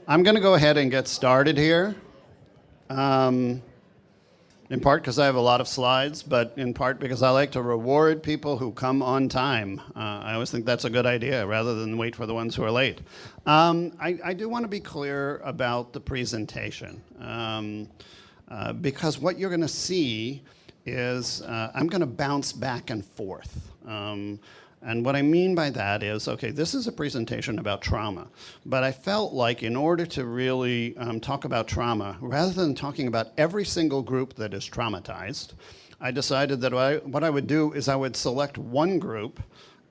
I'm going to go ahead and get started here, in part because I have a lot of slides, but in part because I like to reward people who come on time. I always think that's a good idea, rather than wait for the ones who are late. I do want to be clear about the presentation, because what you're going to see is I'm going to bounce back and forth. And what I mean by that is, okay, this is a presentation about trauma, but I felt like in order to really talk about trauma, rather than talking about every single group that is traumatized, I decided that what I would do is I would select one group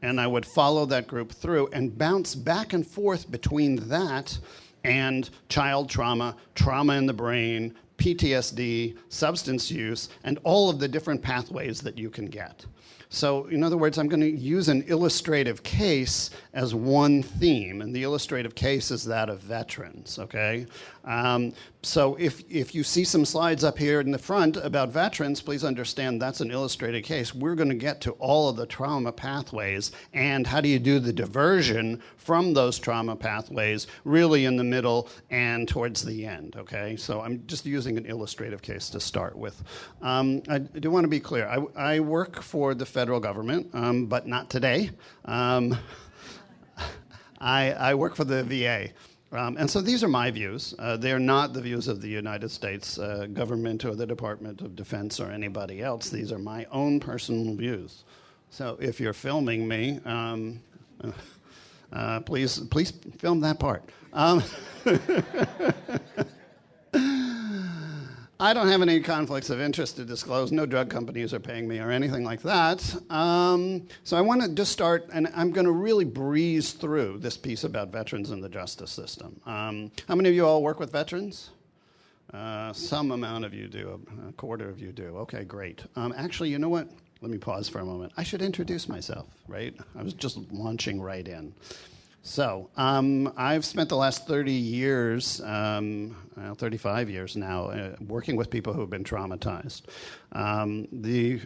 and I would follow that group through and bounce back and forth between that and child trauma, trauma in the brain, PTSD, substance use, and all of the different pathways that you can get. So, in other words, I'm going to use an illustrative case as one theme, and the illustrative case is that of veterans, okay? So if you see some slides up here in the front about veterans, please understand that's an illustrated case. We're going to get to all of the trauma pathways and how do you do the diversion from those trauma pathways really in the middle and towards the end, okay? So I'm just using an illustrative case to start with. I do want to be clear. I work for the federal government, but not today. I work for the VA. And so these are my views. They are not the views of the United States government or the Department of Defense or anybody else. These are my own personal views. So if you're filming me, please film that part. I don't have any conflicts of interest to disclose. No drug companies are paying me or anything like that. So I want to just start, and I'm going to really breeze through this piece about veterans in the justice system. How many of you all work with veterans? Some amount of you do, a quarter of you do. Okay, great. Actually, you know what? Let me pause for a moment. I should introduce myself, right? I was just launching right in. So I've spent the last 30 years, 35 years now, working with people who have been traumatized. The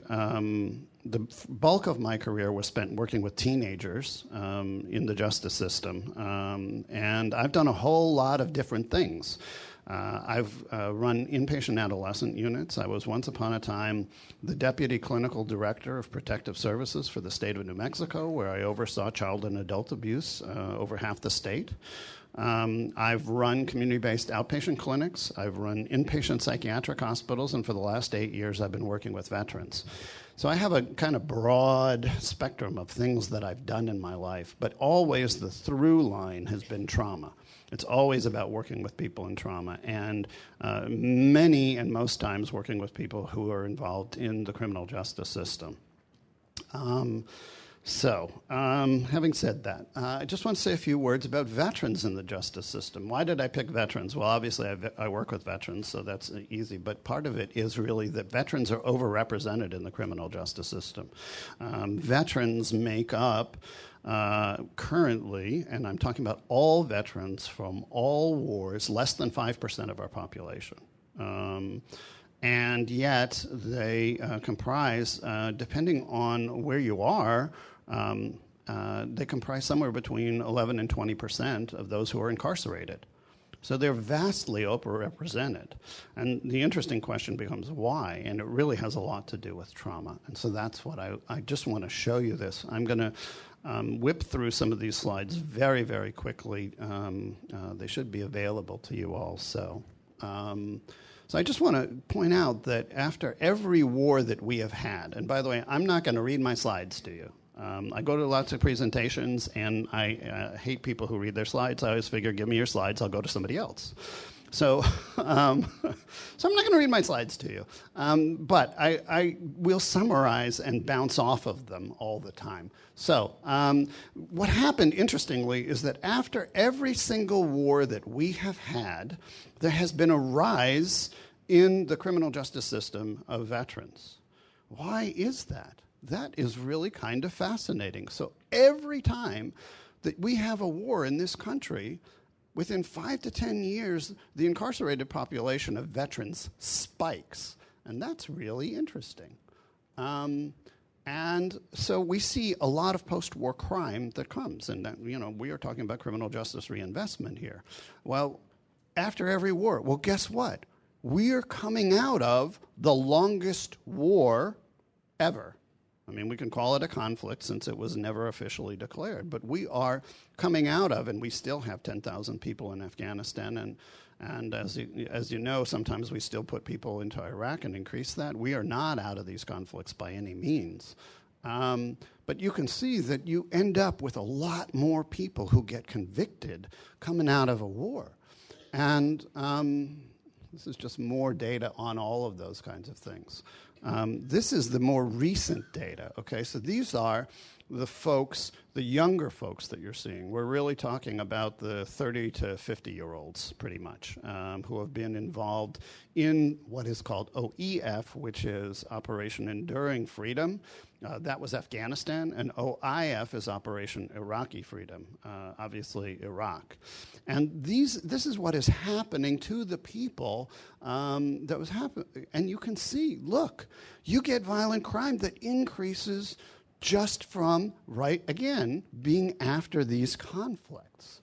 bulk of my career was spent working with teenagers in the justice system, and I've done a whole lot of different things. I've run inpatient adolescent units. I was once upon a time the Deputy Clinical Director of Protective Services for the state of New Mexico, where I oversaw child and adult abuse over half the state. I've run community-based outpatient clinics. I've run inpatient psychiatric hospitals, and for the last 8 years, I've been working with veterans. So I have a kind of broad spectrum of things that I've done in my life, but always the through line has been trauma. It's always about working with people in trauma, and many and most times working with people who are involved in the criminal justice system. Having said that, I just want to say a few words about veterans in the justice system. Why did I pick veterans? Well, obviously I work with veterans, so that's easy, but part of it is really that veterans are overrepresented in the criminal justice system. Veterans make up currently, and I'm talking about all veterans from all wars, less than 5% of our population. And yet they comprise, depending on where you are, they comprise somewhere between 11 and 20% of those who are incarcerated. So they're vastly overrepresented. And the interesting question becomes why? And it really has a lot to do with trauma. And so that's what I just want to show you this. I'm going to whip through some of these slides very, very quickly. They should be available to you all. So I just want to point out that after every war that we have had, and by the way, I'm not going to read my slides to you. I go to lots of presentations, and I hate people who read their slides. I always figure, give me your slides, I'll go to somebody else. So I'm not going to read my slides to you. But I will summarize and bounce off of them all the time. So what happened, interestingly, is that after every single war that we have had, there has been a rise in the criminal justice system of veterans. Why is that? That is really kind of fascinating. So every time that we have a war in this country, within 5 to 10 years, the incarcerated population of veterans spikes. And that's really interesting. And so we see a lot of post-war crime that comes. And, that, we are talking about criminal justice reinvestment here. Well, after every war. Well, guess what? We are coming out of the longest war ever. I mean, we can call it a conflict since it was never officially declared, but we are coming out of, and we still have 10,000 people in Afghanistan, and as you know, sometimes we still put people into Iraq and increase that. We are not out of these conflicts by any means. But you can see that you end up with a lot more people who get convicted coming out of a war. And this is just more data on all of those kinds of things. This is the more recent data, okay? So these are the folks, the younger folks that you're seeing. We're really talking about the 30 to 50-year-olds, pretty much, who have been involved in what is called OEF, which is Operation Enduring Freedom. That was Afghanistan, and OIF is Operation Iraqi Freedom, obviously Iraq. And this is what is happening to the people that was happening. And you can see, look, you get violent crime that increases just from, right, again, being after these conflicts.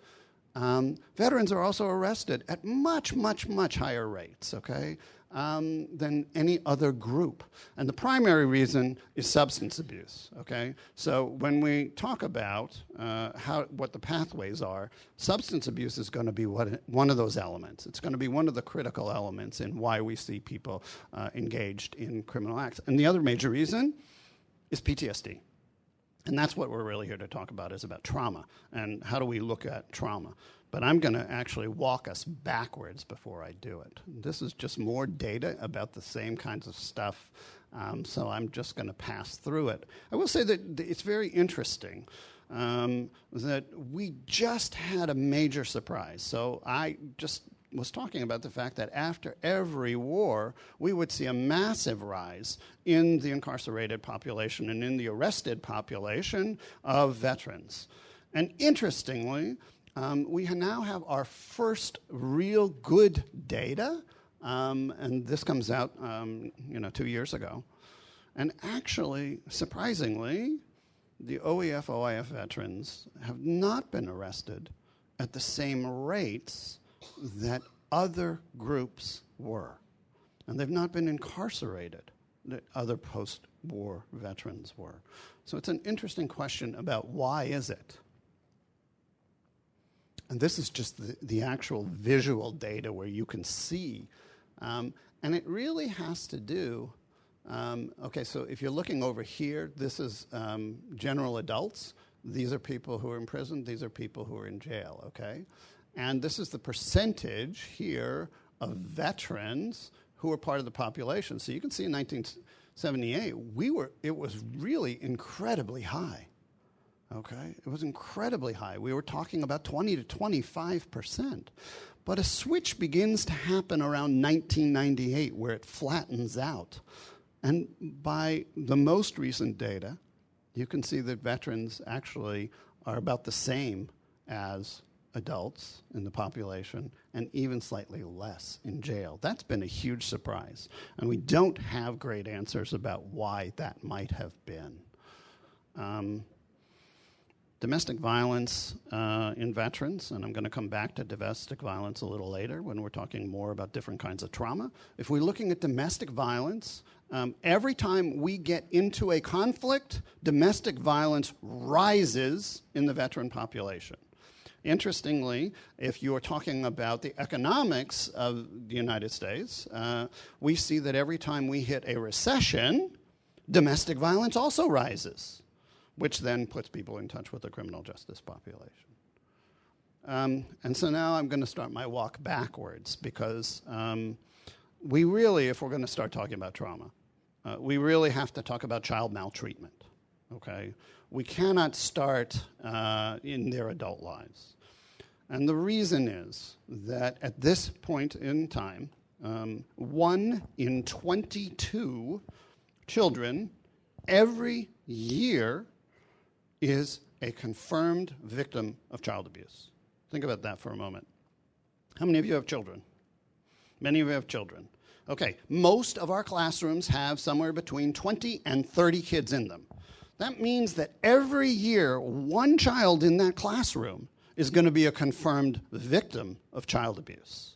Veterans are also arrested at much, much, much higher rates, okay, than any other group. And the primary reason is substance abuse, okay? So when we talk about what the pathways are, substance abuse is going to be one of those elements. It's going to be one of the critical elements in why we see people engaged in criminal acts. And the other major reason is PTSD. And that's what we're really here to talk about, is about trauma and how do we look at trauma. But I'm going to actually walk us backwards before I do it. This is just more data about the same kinds of stuff, so I'm just going to pass through it. I will say that it's very interesting that we just had a major surprise. So I just was talking about the fact that after every war, we would see a massive rise in the incarcerated population and in the arrested population of veterans. And interestingly, we now have our first real good data, and this comes out 2 years ago. And actually, surprisingly, the OEF, OIF veterans have not been arrested at the same rates that other groups were. And they've not been incarcerated that other post-war veterans were. So it's an interesting question about why is it? And this is just the actual visual data where you can see. And it really has to do, okay, so if you're looking over here, this is general adults. These are people who are in prison. These are people who are in jail, okay? And this is the percentage here of veterans who are part of the population. So you can see in 1978, it was really incredibly high, okay? It was incredibly high. We were talking about 20 to 25%. But a switch begins to happen around 1998 where it flattens out. And by the most recent data, you can see that veterans actually are about the same as adults in the population, and even slightly less in jail. That's been a huge surprise. And we don't have great answers about why that might have been. Domestic violence in veterans, and I'm going to come back to domestic violence a little later when we're talking more about different kinds of trauma. If we're looking at domestic violence, every time we get into a conflict, domestic violence rises in the veteran population. Interestingly, if you're talking about the economics of the United States, we see that every time we hit a recession, domestic violence also rises, which then puts people in touch with the criminal justice population. And so now I'm going to start my walk backwards because we really, if we're going to start talking about trauma, we really have to talk about child maltreatment, okay? We cannot start in their adult lives. And the reason is that at this point in time, 1 in 22 children every year is a confirmed victim of child abuse. Think about that for a moment. How many of you have children? Many of you have children. Okay, most of our classrooms have somewhere between 20 and 30 kids in them. That means that every year, one child in that classroom is going to be a confirmed victim of child abuse.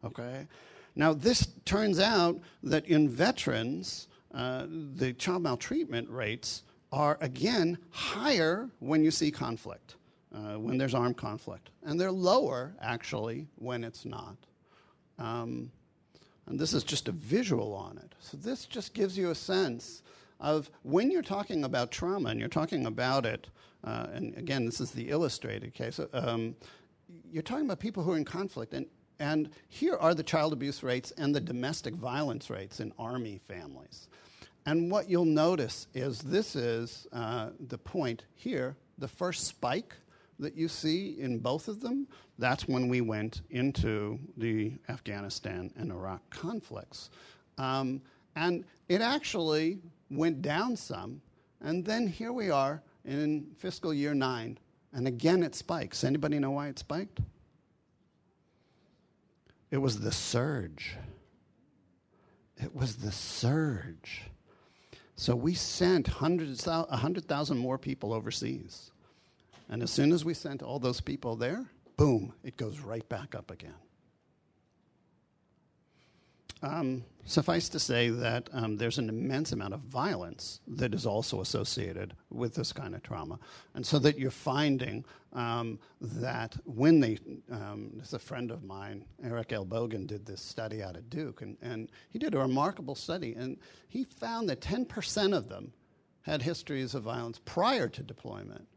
Okay? Now, this turns out that in veterans, the child maltreatment rates are, again, higher when you see conflict, when there's armed conflict. And they're lower, actually, when it's not. And this is just a visual on it. So this just gives you a sense of when you're talking about trauma and you're talking about it, and again, this is the illustrated case, you're talking about people who are in conflict. And here are the child abuse rates and the domestic violence rates in Army families. And what you'll notice is this is the point here, the first spike that you see in both of them, that's when we went into the Afghanistan and Iraq conflicts. And it actually went down some, and then here we are in fiscal year 9, and again it spikes. Anybody know why it spiked? It was the surge. It was the surge. So we sent 100,000 more people overseas. And as soon as we sent all those people there, boom, it goes right back up again. Suffice to say that there's an immense amount of violence that is also associated with this kind of trauma. And so that you're finding that when there's a friend of mine, Eric L. Bogan, did this study out of Duke, and he did a remarkable study, and he found that 10% of them had histories of violence prior to deployment.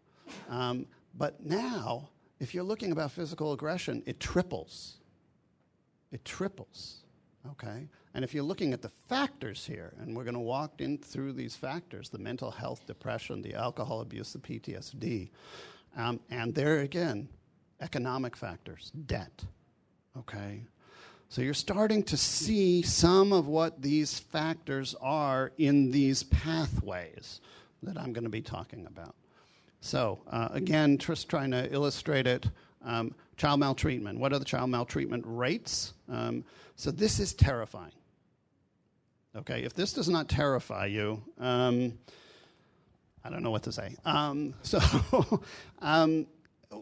But now, if you're looking about physical aggression, it triples. It triples. Okay? And if you're looking at the factors here, and we're going to walk in through these factors, the mental health, depression, the alcohol abuse, the PTSD, and there again, economic factors, debt. Okay? So you're starting to see some of what these factors are in these pathways that I'm going to be talking about. So again, just trying to illustrate it. Child maltreatment. What are the child maltreatment rates? So this is terrifying. Okay, if this does not terrify you, I don't know what to say.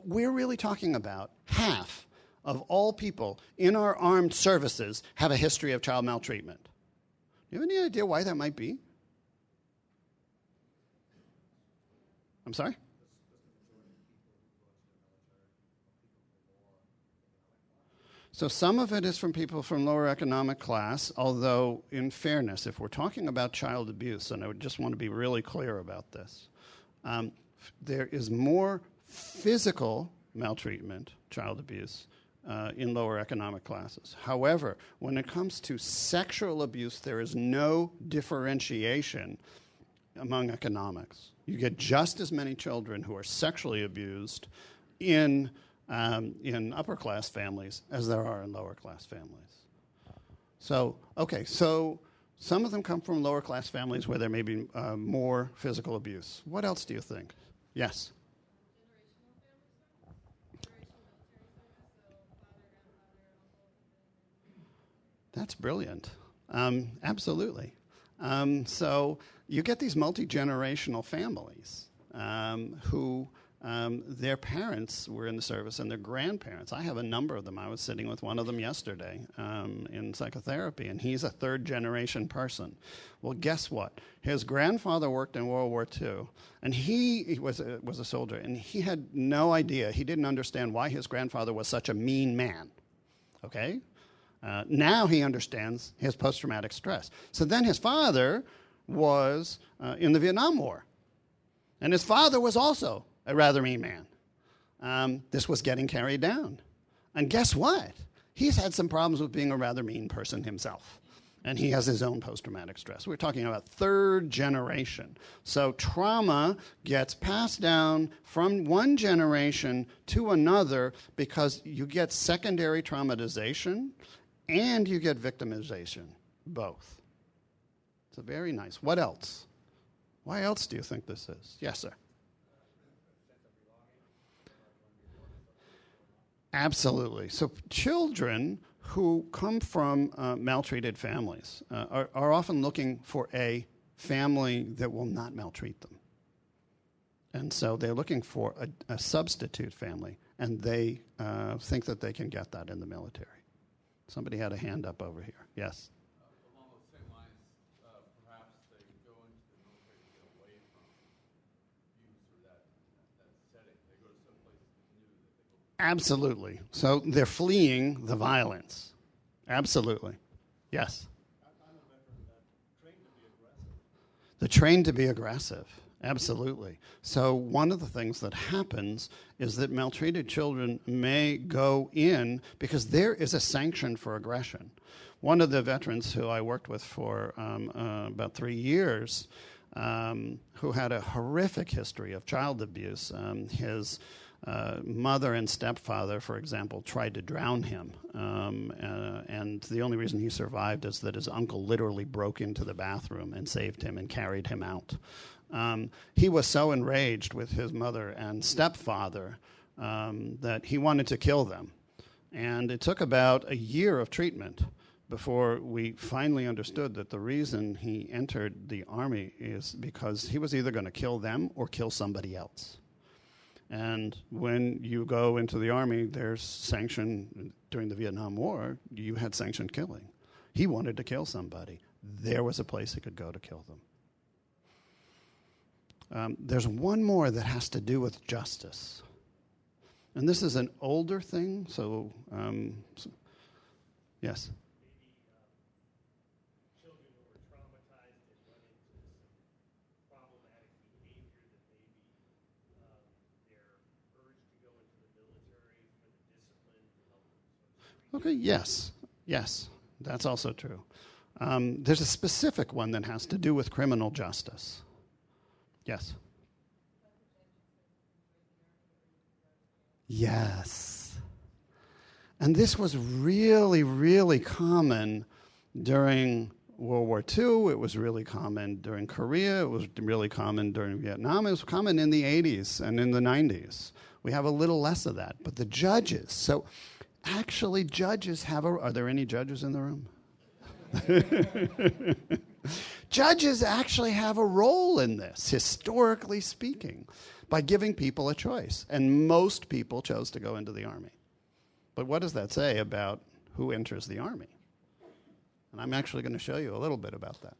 We're really talking about half of all people in our armed services have a history of child maltreatment. Do you have any idea why that might be? I'm sorry? So some of it is from people from lower economic class, although in fairness, if we're talking about child abuse, and I would just want to be really clear about this, there is more physical maltreatment, child abuse, in lower economic classes. However, when it comes to sexual abuse, there is no differentiation among economics. You get just as many children who are sexually abused in upper-class families as there are in lower-class families. So some of them come from lower-class families where there may be more physical abuse. What else do you think? Yes? That's brilliant. Absolutely. So you get these multi-generational families who their parents were in the service and their grandparents. I have a number of them. I was sitting with one of them yesterday in psychotherapy, and he's a third-generation person. Well, guess what? His grandfather worked in World War II, and he was a soldier, and he had no idea. He didn't understand why his grandfather was such a mean man. Okay? Now he understands his post-traumatic stress. So then his father was in the Vietnam War, and his father was also a rather mean man. This was getting carried down. And guess what? He's had some problems with being a rather mean person himself. And he has his own post-traumatic stress. We're talking about third generation. So trauma gets passed down from one generation to another because you get secondary traumatization and you get victimization, both. So very nice. What else? Why else do you think this is? Yes, sir. Absolutely. So children who come from maltreated families are often looking for a family that will not maltreat them. And so they're looking for a substitute family, and they think that they can get that in the military. Somebody had a hand up over here. Yes? Along those same lines, perhaps they go into the military to get away from abuse or that setting. They go to some place new that they go. Absolutely. So they're fleeing the violence. Absolutely. Yes? I'm a veteran that trained to be aggressive. They're trained to be aggressive. Absolutely. So one of the things that happens is that maltreated children may go in because there is a sanction for aggression. One of the veterans who I worked with for about 3 years, who had a horrific history of child abuse, his mother and stepfather, for example, tried to drown him. And the only reason he survived is that his uncle literally broke into the bathroom and saved him and carried him out. He was so enraged with his mother and stepfather that he wanted to kill them. And it took about a year of treatment before we finally understood that the reason he entered the Army is because he was either going to kill them or kill somebody else. And when you go into the Army, there's sanction. During the Vietnam War, you had sanctioned killing. He wanted to kill somebody. There was a place he could go to kill them. There's one more that has to do with justice. And this is an older thing, so yes? Maybe children who were traumatized and run into some problematic behavior that maybe their urge to go into the military for the discipline to help them. Okay, yes, that's also true. There's a specific one that has to do with criminal justice. Yes? Yes. And this was really, really common during World War II. It was really common during Korea. It was really common during Vietnam. It was common in the 80s and in the 90s. We have a little less of that. But the judges, so actually judges have are there any judges in the room? Judges actually have a role in this, historically speaking, by giving people a choice. And most people chose to go into the Army. But what does that say about who enters the Army? And I'm actually going to show you a little bit about that.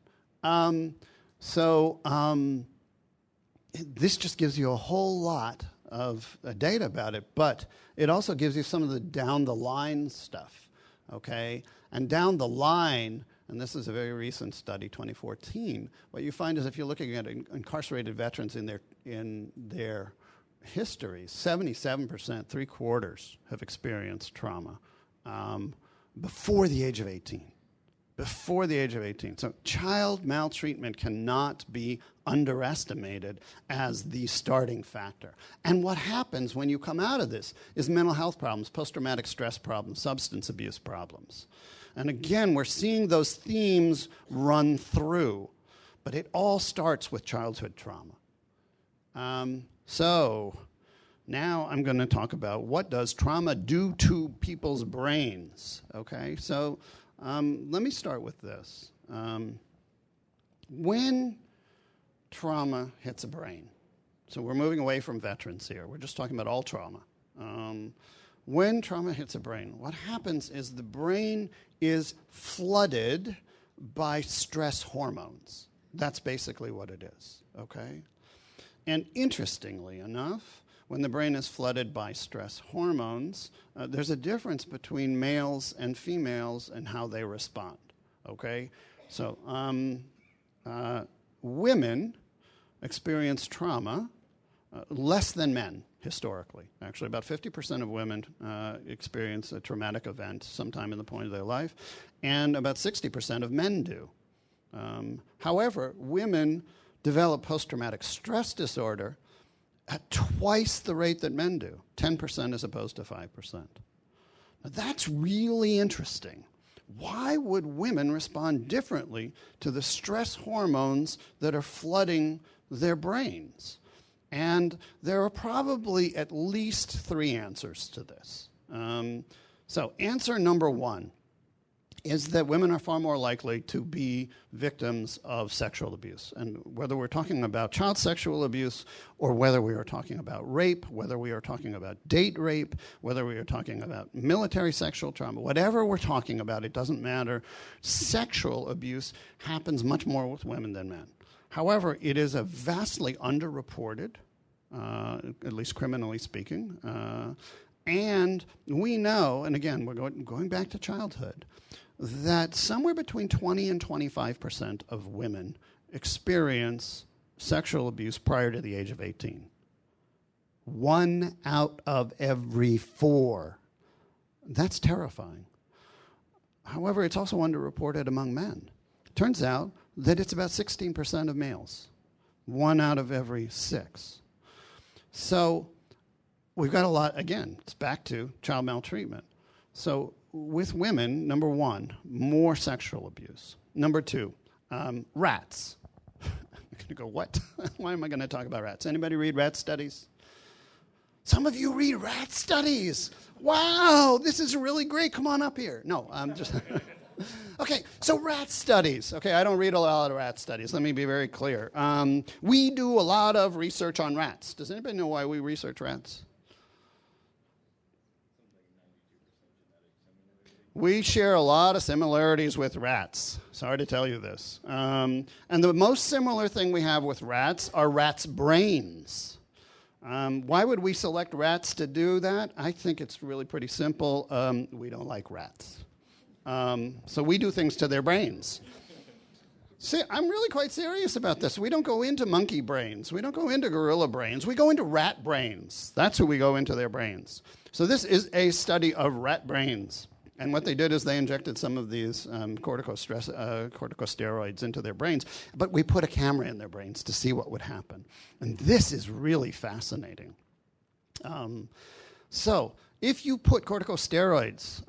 This just gives you a whole lot of data about it, but it also gives you some of the down-the-line stuff, okay? And down the line, and this is a very recent study, 2014, what you find is if you're looking at incarcerated veterans in their history, 77%, 3/4, have experienced trauma before the age of 18. Before the age of 18. So child maltreatment cannot be underestimated as the starting factor. And what happens when you come out of this is mental health problems, post-traumatic stress problems, substance abuse problems. And again, we're seeing those themes run through, but it all starts with childhood trauma. So now I'm going to talk about what does trauma do to people's brains, okay? So let me start with this. When trauma hits a brain, so we're moving away from veterans here. We're just talking about all trauma. When trauma hits a brain, what happens is the brain is flooded by stress hormones. That's basically what it is, okay? And interestingly enough, when the brain is flooded by stress hormones, there's a difference between males and females and how they respond, okay? So women experience trauma less than men, historically. Actually, about 50% of women experience a traumatic event sometime in the point of their life, and about 60% of men do. However, women develop post-traumatic stress disorder at twice the rate that men do, 10% as opposed to 5%. Now, that's really interesting. Why would women respond differently to the stress hormones that are flooding their brains? And there are probably at least 3 answers to this. So answer number 1 is that women are far more likely to be victims of sexual abuse. And whether we're talking about child sexual abuse or whether we are talking about rape, whether we are talking about date rape, whether we are talking about military sexual trauma, whatever we're talking about, it doesn't matter. Sexual abuse happens much more with women than men. However, it is a vastly underreported, at least criminally speaking. And we know, and again, we're going back to childhood, that somewhere between 20 and 25% of women experience sexual abuse prior to the age of 18. 1 out of every 4. That's terrifying. However, it's also underreported among men. Turns out that it's about 16% of males. 1 out of every 6. So we've got a lot, again, it's back to child maltreatment. So with women, number 1, more sexual abuse. Number 2, rats. You're going to go, what? Why am I going to talk about rats? Anybody read rat studies? Some of you read rat studies. Wow, this is really great. Come on up here. No, I'm just... Okay, so rat studies. Okay, I don't read a lot of rat studies. Let me be very clear. We do a lot of research on rats. Does anybody know why we research rats? We share a lot of similarities with rats. Sorry to tell you this. And the most similar thing we have with rats are rats' brains. Why would we select rats to do that? I think it's really pretty simple. We don't like rats. So we do things to their brains. See, I'm really quite serious about this. We don't go into monkey brains. We don't go into gorilla brains. We go into rat brains. That's who we go into their brains. So this is a study of rat brains. And what they did is they injected some of these corticosteroids into their brains, but we put a camera in their brains to see what would happen. And this is really fascinating. So if you put corticosteroids,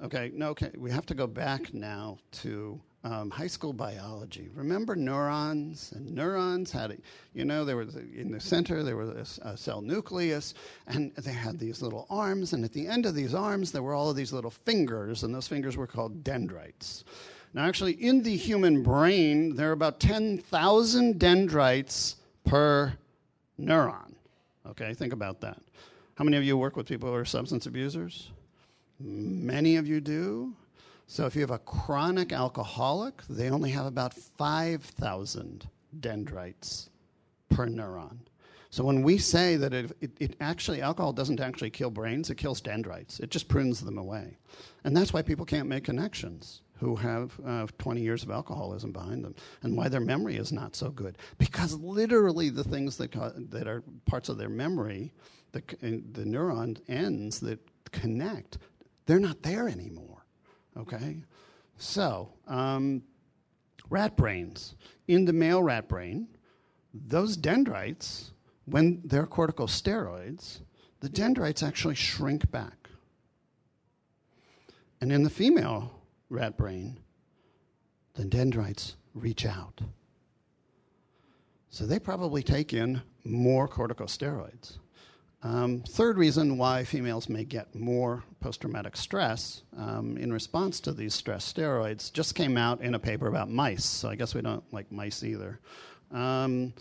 we have to go back now to high school biology. Remember neurons? And neurons had, there was in the center, there was a cell nucleus, and they had these little arms, and at the end of these arms, there were all of these little fingers, and those fingers were called dendrites. Now, actually, in the human brain, there are about 10,000 dendrites per neuron. Okay, think about that. How many of you work with people who are substance abusers? Many of you do. So if you have a chronic alcoholic, they only have about 5,000 dendrites per neuron. So when we say that alcohol doesn't actually kill brains, it kills dendrites. It just prunes them away. And that's why people can't make connections who have 20 years of alcoholism behind them, and why their memory is not so good. Because literally the things that are parts of their memory, the neuron ends that connect, they're not there anymore. Okay, so rat brains. In the male rat brain, those dendrites, when they're corticosteroids, the dendrites actually shrink back. And in the female rat brain, the dendrites reach out. So they probably take in more corticosteroids. Third reason why females may get more post-traumatic stress in response to these stress steroids just came out in a paper about mice, so I guess we don't like mice either. And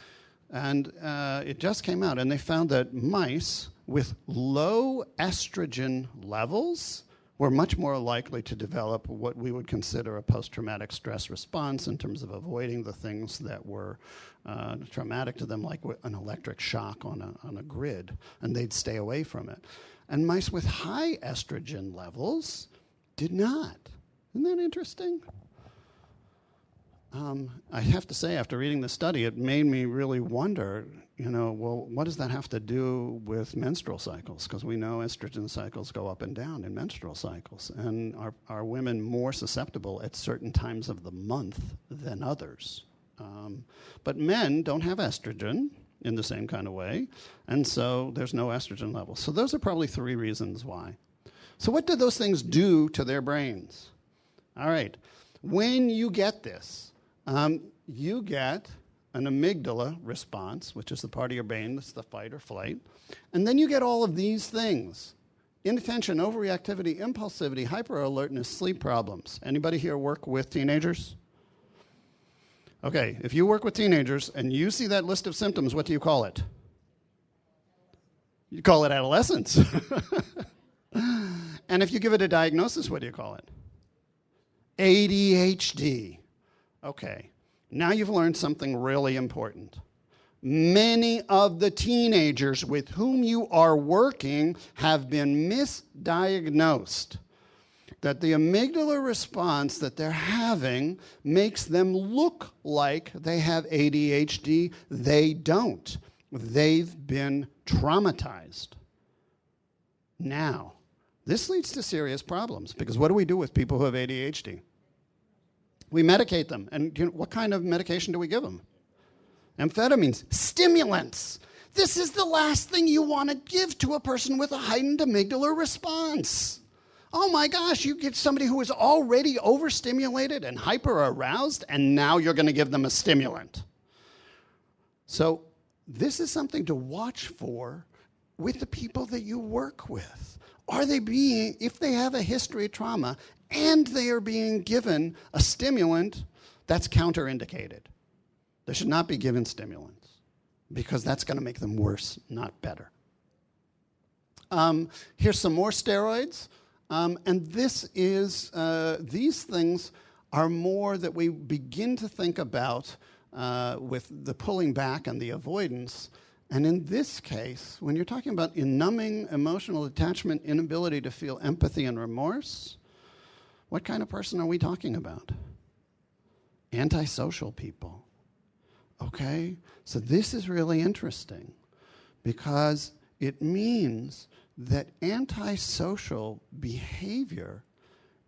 it just came out, and they found that mice with low estrogen levels were much more likely to develop what we would consider a post-traumatic stress response in terms of avoiding the things that were traumatic to them, like an electric shock on a grid, and they'd stay away from it. And mice with high estrogen levels did not. Isn't that interesting? I have to say, after reading the study, it made me really wonder, what does that have to do with menstrual cycles? Because we know estrogen cycles go up and down in menstrual cycles. And are women more susceptible at certain times of the month than others? But men don't have estrogen in the same kind of way, and so there's no estrogen levels. So those are probably 3 reasons why. So what do those things do to their brains? All right. When you get this, you get an amygdala response, which is the part of your brain that's the fight or flight, and then you get all of these things. Inattention, overreactivity, impulsivity, hyperalertness, sleep problems. Anybody here work with teenagers? Okay, if you work with teenagers and you see that list of symptoms, what do you call it? You call it adolescence. And if you give it a diagnosis, what do you call it? ADHD. Okay, now you've learned something really important. Many of the teenagers with whom you are working have been misdiagnosed. That the amygdala response that they're having makes them look like they have ADHD. They don't. They've been traumatized. Now, this leads to serious problems, because what do we do with people who have ADHD? We medicate them. And what kind of medication do we give them? Amphetamines, stimulants. This is the last thing you want to give to a person with a heightened amygdala response. Oh my gosh, you get somebody who is already overstimulated and hyper-aroused, and now you're going to give them a stimulant. So this is something to watch for with the people that you work with. Are they being, if they have a history of trauma and they are being given a stimulant, that's counterindicated. They should not be given stimulants, because that's going to make them worse, not better. Here's some more steroids. And this is, these things are more that we begin to think about with the pulling back and the avoidance. And in this case, when you're talking about numbing emotional attachment, inability to feel empathy and remorse, what kind of person are we talking about? Antisocial people. Okay? So this is really interesting, because it means that antisocial behavior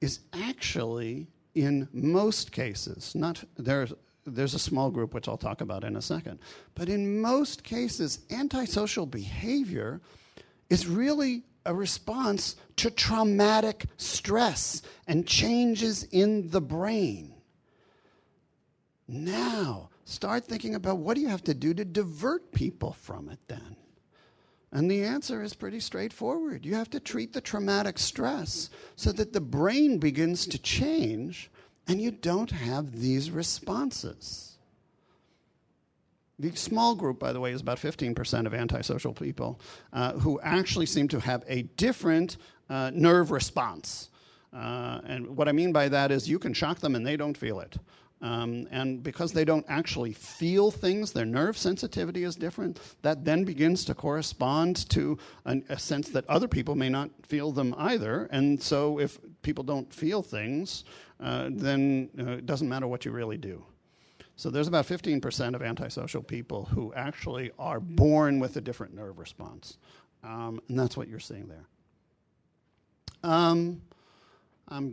is actually, in most cases, there's a small group which I'll talk about in a second, but in most cases, antisocial behavior is really a response to traumatic stress and changes in the brain. Now, start thinking about, what do you have to do to divert people from it then? And the answer is pretty straightforward. You have to treat the traumatic stress so that the brain begins to change and you don't have these responses. The small group, by the way, is about 15% of antisocial people who actually seem to have a different nerve response. And what I mean by that is you can shock them and they don't feel it. And because they don't actually feel things, their nerve sensitivity is different. That then begins to correspond to a sense that other people may not feel them either. And so if people don't feel things, then it doesn't matter what you really do. So there's about 15% of antisocial people who actually are born with a different nerve response. And that's what you're seeing there. I'm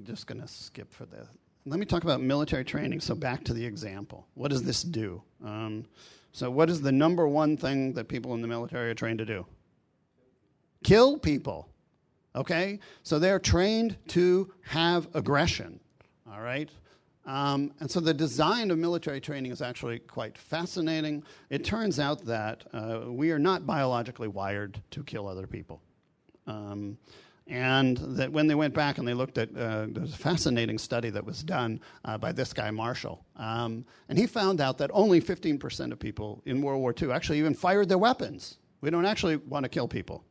just going to skip for this. Let me talk about military training. So back to the example. What does this do? So what is the number one thing that people in the military are trained to do? Kill people. Okay? So they're trained to have aggression. All right? And so the design of military training is actually quite fascinating. It turns out that we are not biologically wired to kill other people. And that when they went back and they looked at, there's a fascinating study that was done by this guy, Marshall. And he found out that only 15% of people in World War II actually even fired their weapons. We don't actually want to kill people.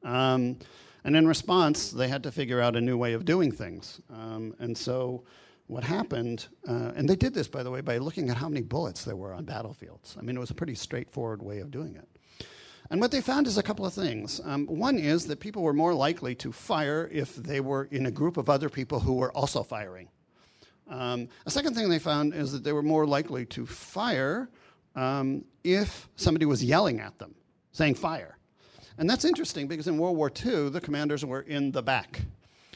And in response, they had to figure out a new way of doing things. And so what happened, and they did this, by the way, by looking at how many bullets there were on battlefields. I mean, it was a pretty straightforward way of doing it. And what they found is a couple of things. One is that people were more likely to fire if they were in a group of other people who were also firing. A second thing they found is that they were more likely to fire if somebody was yelling at them, saying fire. And that's interesting because in World War II, the commanders were in the back.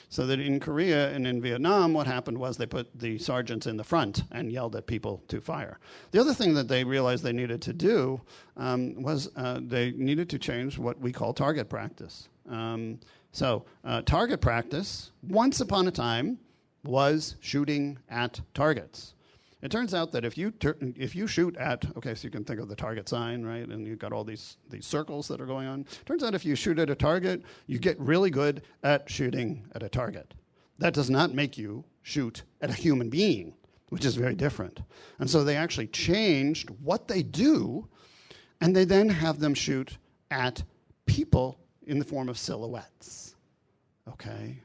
So that in Korea and in Vietnam, what happened was they put the sergeants in the front and yelled at people to fire. The other thing that they realized they needed to do was they needed to change what we call target practice. Target practice, once upon a time, was shooting at targets. It turns out that if you shoot at, okay, so you can think of the target sign, right? And you've got all these circles that are going on. Turns out if you shoot at a target, you get really good at shooting at a target. That does not make you shoot at a human being, which is very different. And so they actually changed what they do, and they then have them shoot at people in the form of silhouettes, okay?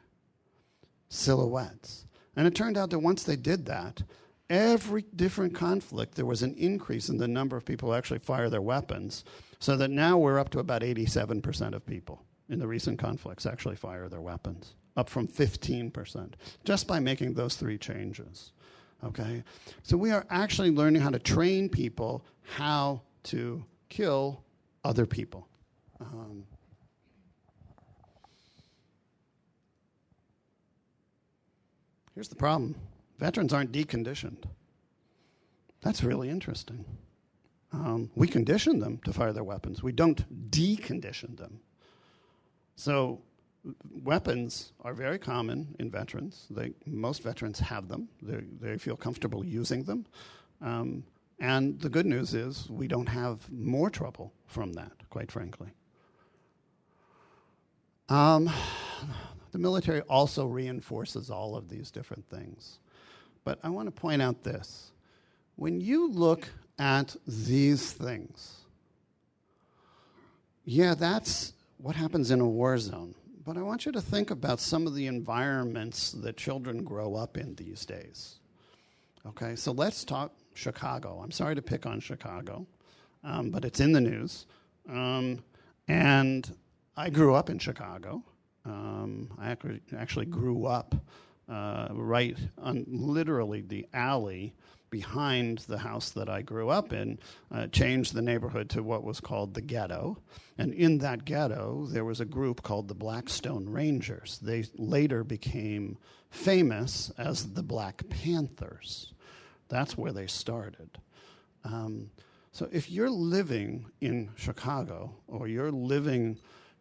Silhouettes. And it turned out that once they did that, every different conflict, there was an increase in the number of people who actually fire their weapons, so that now we're up to about 87% of people in the recent conflicts actually fire their weapons, up from 15%, just by making those three changes, okay? So we are actually learning how to train people how to kill other people. Here's the problem. Veterans aren't deconditioned. That's really interesting. We condition them to fire their weapons. We don't decondition them. So weapons are very common in veterans. Most veterans have them. They feel comfortable using them. And the good news is we don't have more trouble from that, quite frankly. The military also reinforces all of these different things. But I want to point out this. When you look at these things, yeah, that's what happens in a war zone. But I want you to think about some of the environments that children grow up in these days. Okay, so let's talk Chicago. I'm sorry to pick on Chicago, but it's in the news. And I grew up in Chicago. I actually grew up right on literally the alley behind the house that I grew up in, changed the neighborhood to what was called the ghetto. And in that ghetto, there was a group called the Blackstone Rangers. They later became famous as the Black Panthers. That's where they started. So if you're living in Chicago, or you're living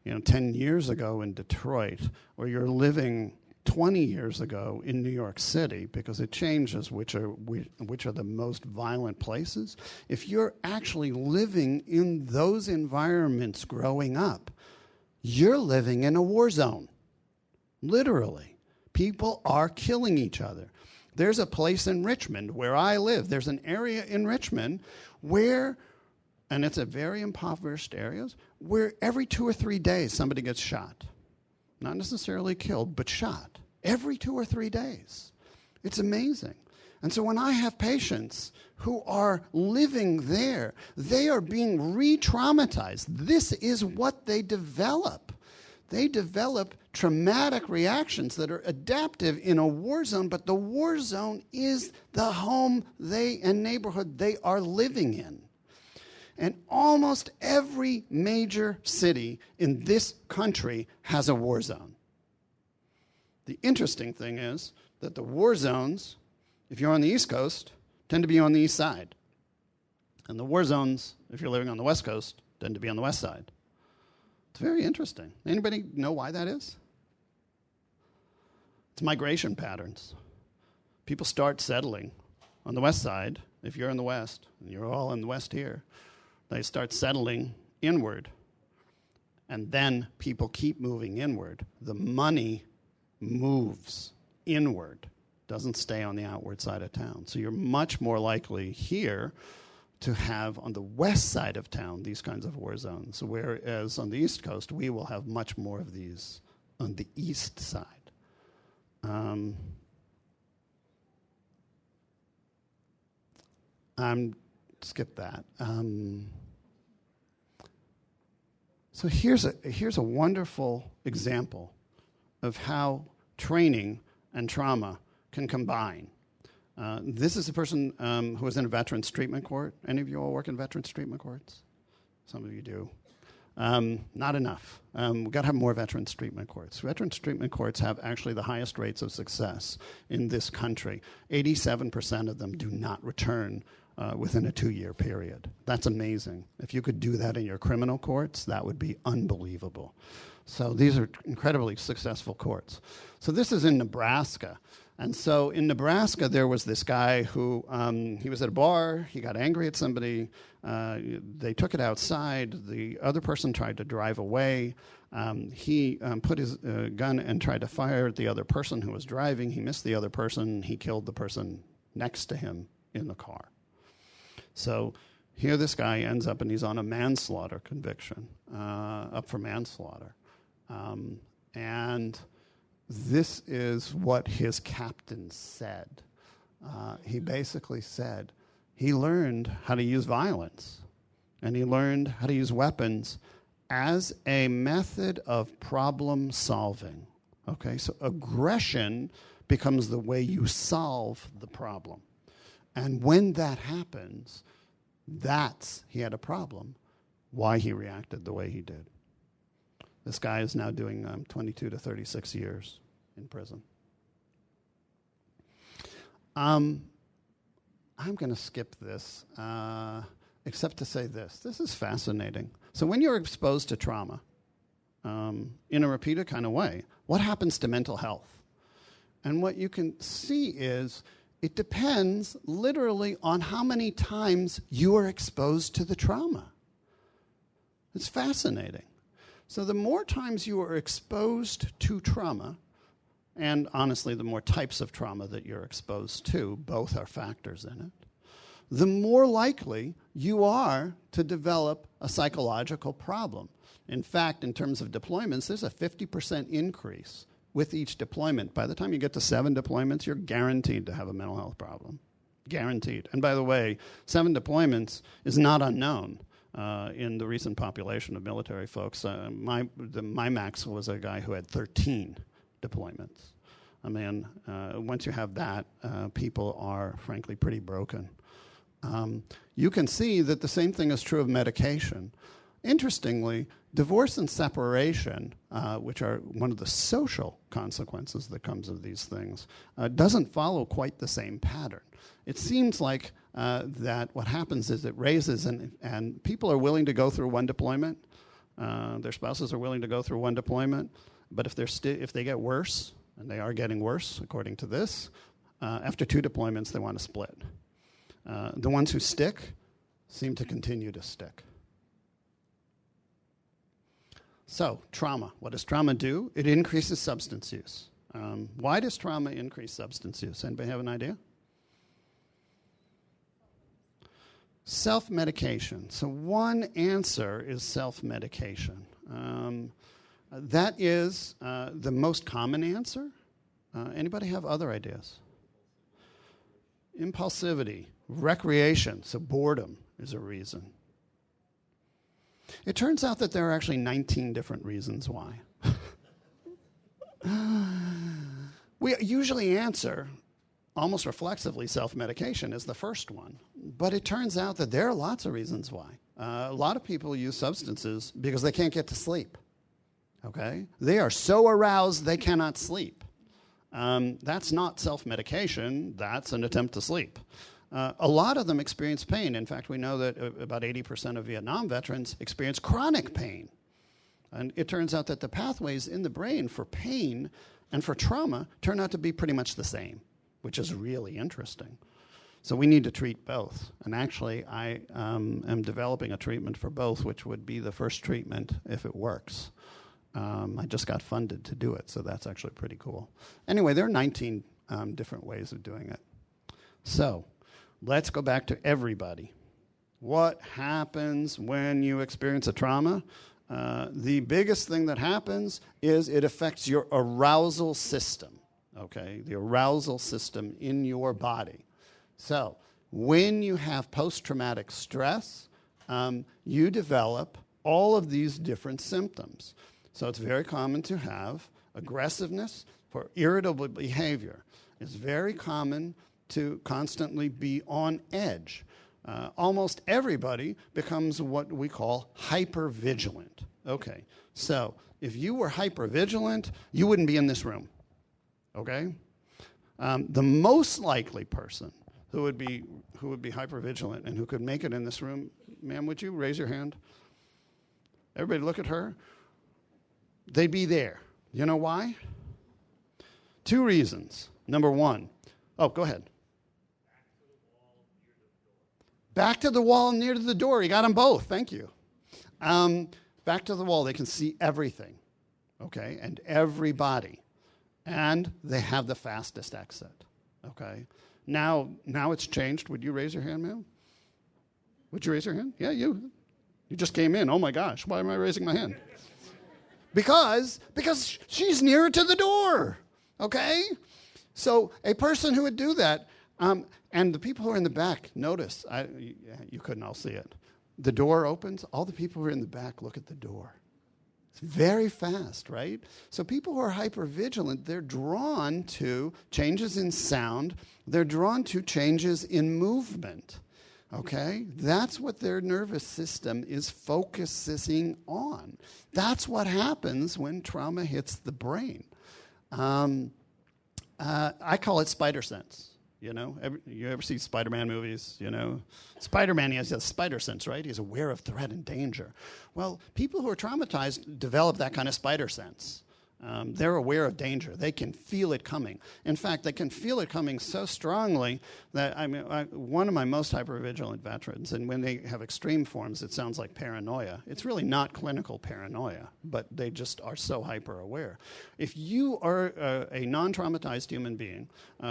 10 years ago in Detroit, or you're living 20 years ago in New York City, because it changes which are the most violent places. If you're actually living in those environments growing up, you're living in a war zone. Literally. People are killing each other. There's a place in Richmond where I live. There's an area in Richmond where, and it's a very impoverished area, where every 2 or 3 days somebody gets shot. Not necessarily killed, but shot. Every 2 or 3 days. It's amazing. And so when I have patients who are living there, they are being re-traumatized. This is what they develop. They develop traumatic reactions that are adaptive in a war zone, but the war zone is the home and neighborhood they are living in. And almost every major city in this country has a war zone. The interesting thing is that the war zones, if you're on the East Coast, tend to be on the east side. And the war zones, if you're living on the West Coast, tend to be on the west side. It's very interesting. Anybody know why that is? It's migration patterns. People start settling on the west side. If you're in the west, and you're all in the west here, they start settling inward. And then people keep moving inward. The money moves inward, doesn't stay on the outward side of town. So you're much more likely here to have on the west side of town these kinds of war zones, whereas on the East Coast we will have much more of these on the east side. Skip that. So here's a wonderful example of how training and trauma can combine. This is a person who was in a veterans treatment court. Any of you all work in veterans treatment courts? Some of you do. Not enough. We've got to have more veterans treatment courts. Veterans treatment courts have actually the highest rates of success in this country. 87% of them do not return within a 2-year period. That's amazing. If you could do that in your criminal courts, that would be unbelievable. So these are incredibly successful courts. So this is in Nebraska. And so in Nebraska, there was this guy who, he was at a bar, he got angry at somebody, they took it outside, the other person tried to drive away, he put his gun and tried to fire at the other person who was driving, he missed the other person, he killed the person next to him in the car. So here this guy ends up and he's on a manslaughter conviction, up for manslaughter. And this is what his captain said. He basically said he learned how to use violence and he learned how to use weapons as a method of problem solving. Okay, so aggression becomes the way you solve the problem. And when that happens, he had a problem, why he reacted the way he did. This guy is now doing 22 to 36 years in prison. I'm going to skip this, except to say this. This is fascinating. So when you're exposed to trauma in a repeated kind of way, what happens to mental health? And what you can see is it depends literally on how many times you are exposed to the trauma. It's fascinating. So the more times you are exposed to trauma, and honestly, the more types of trauma that you're exposed to, both are factors in it, the more likely you are to develop a psychological problem. In fact, in terms of deployments, there's a 50% increase with each deployment. By the time you get to 7 deployments, you're guaranteed to have a mental health problem. Guaranteed. And by the way, 7 deployments is not unknown. In the recent population of military folks, my max was a guy who had 13 deployments. I mean, once you have that, people are frankly pretty broken. You can see that the same thing is true of medication. Interestingly, divorce and separation, which are one of the social consequences that comes of these things, doesn't follow quite the same pattern. It seems like that what happens is it raises, and people are willing to go through one deployment. Their spouses are willing to go through one deployment, but if they get worse, and they are getting worse, according to this, after 2 deployments, they want to split. The ones who stick seem to continue to stick. So, trauma. What does trauma do? It increases substance use. Why does trauma increase substance use? Anybody have an idea? Self-medication. So one answer is self-medication. That is the most common answer. Anybody have other ideas? Impulsivity, recreation, so boredom is a reason. It turns out that there are actually 19 different reasons why. We usually answer almost reflexively self-medication is the first one. But it turns out that there are lots of reasons why. A lot of people use substances because they can't get to sleep. Okay? They are so aroused they cannot sleep. That's not self-medication. That's an attempt to sleep. A lot of them experience pain. In fact, we know that about 80% of Vietnam veterans experience chronic pain. And it turns out that the pathways in the brain for pain and for trauma turn out to be pretty much the same, which is really interesting. So we need to treat both. And actually, I am developing a treatment for both, which would be the first treatment if it works. I just got funded to do it, so that's actually pretty cool. Anyway, there are 19 different ways of doing it. So let's go back to everybody. What happens when you experience a trauma? The biggest thing that happens is it affects your arousal system, okay? The arousal system in your body. So when you have post-traumatic stress, you develop all of these different symptoms. So it's very common to have aggressiveness for irritable behavior. It's very common to constantly be on edge. Almost everybody becomes what we call hypervigilant. Okay, so if you were hypervigilant, you wouldn't be in this room. Okay? The most likely person who would be hypervigilant and who could make it in this room, ma'am, would you raise your hand? Everybody look at her. They'd be there. You know why? 2 reasons. Number one. Oh, go ahead. Back to the wall near the door. You got them both. Thank you. Back to the wall. They can see everything, okay, and everybody. And they have the fastest exit, okay? Now it's changed. Would you raise your hand, ma'am? Would you raise your hand? Yeah, you. You just came in. Oh, my gosh. Why am I raising my hand? Because she's nearer to the door, okay? So a person who would do that, and the people who are in the back, notice, you couldn't all see it. The door opens, all the people who are in the back look at the door. It's very fast, right? So people who are hypervigilant, they're drawn to changes in sound. They're drawn to changes in movement, okay? That's what their nervous system is focusing on. That's what happens when trauma hits the brain. I call it spider sense. You know, you ever see Spider-Man movies? You know, Spider-Man, he has a spider sense, right? He's aware of threat and danger. Well, people who are traumatized develop that kind of spider sense. They're aware of danger. They can feel it coming. In fact, they can feel it coming so strongly that, one of my most hypervigilant veterans, and when they have extreme forms, it sounds like paranoia. It's really not clinical paranoia, but they just are so hyper-aware. If you are a non-traumatized human being,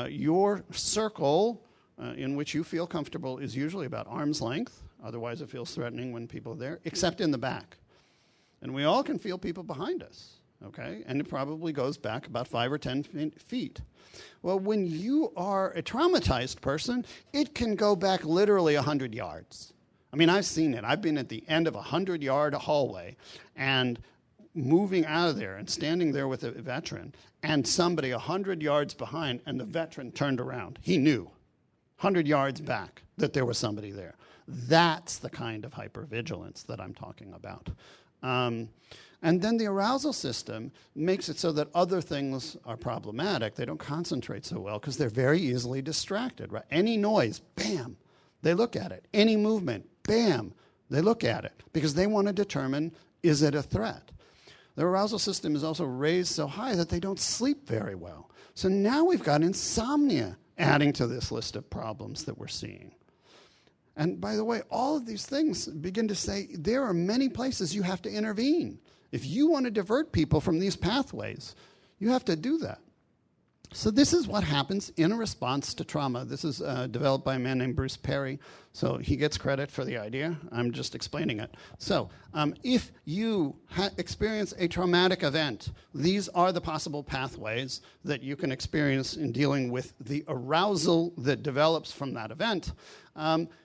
your circle in which you feel comfortable is usually about arm's length. Otherwise, it feels threatening when people are there, except in the back. And we all can feel people behind us. Okay, and it probably goes back about 5 or 10 feet. Well, when you are a traumatized person, it can go back literally 100 yards. I mean, I've seen it. I've been at the end of a 100-yard hallway and moving out of there and standing there with a veteran and somebody 100 yards behind, and the veteran turned around. He knew 100 yards back that there was somebody there. That's the kind of hypervigilance that I'm talking about. And then the arousal system makes it so that other things are problematic. They don't concentrate so well because they're very easily distracted. Right? Any noise, bam, they look at it. Any movement, bam, they look at it because they want to determine, is it a threat? Their arousal system is also raised so high that they don't sleep very well. So now we've got insomnia adding to this list of problems that we're seeing. And by the way, all of these things begin to say there are many places you have to intervene. If you want to divert people from these pathways, you have to do that. So this is what happens in a response to trauma. This is developed by a man named Bruce Perry, so he gets credit for the idea. I'm just explaining it. So if you experience a traumatic event, these are the possible pathways that you can experience in dealing with the arousal that develops from that event.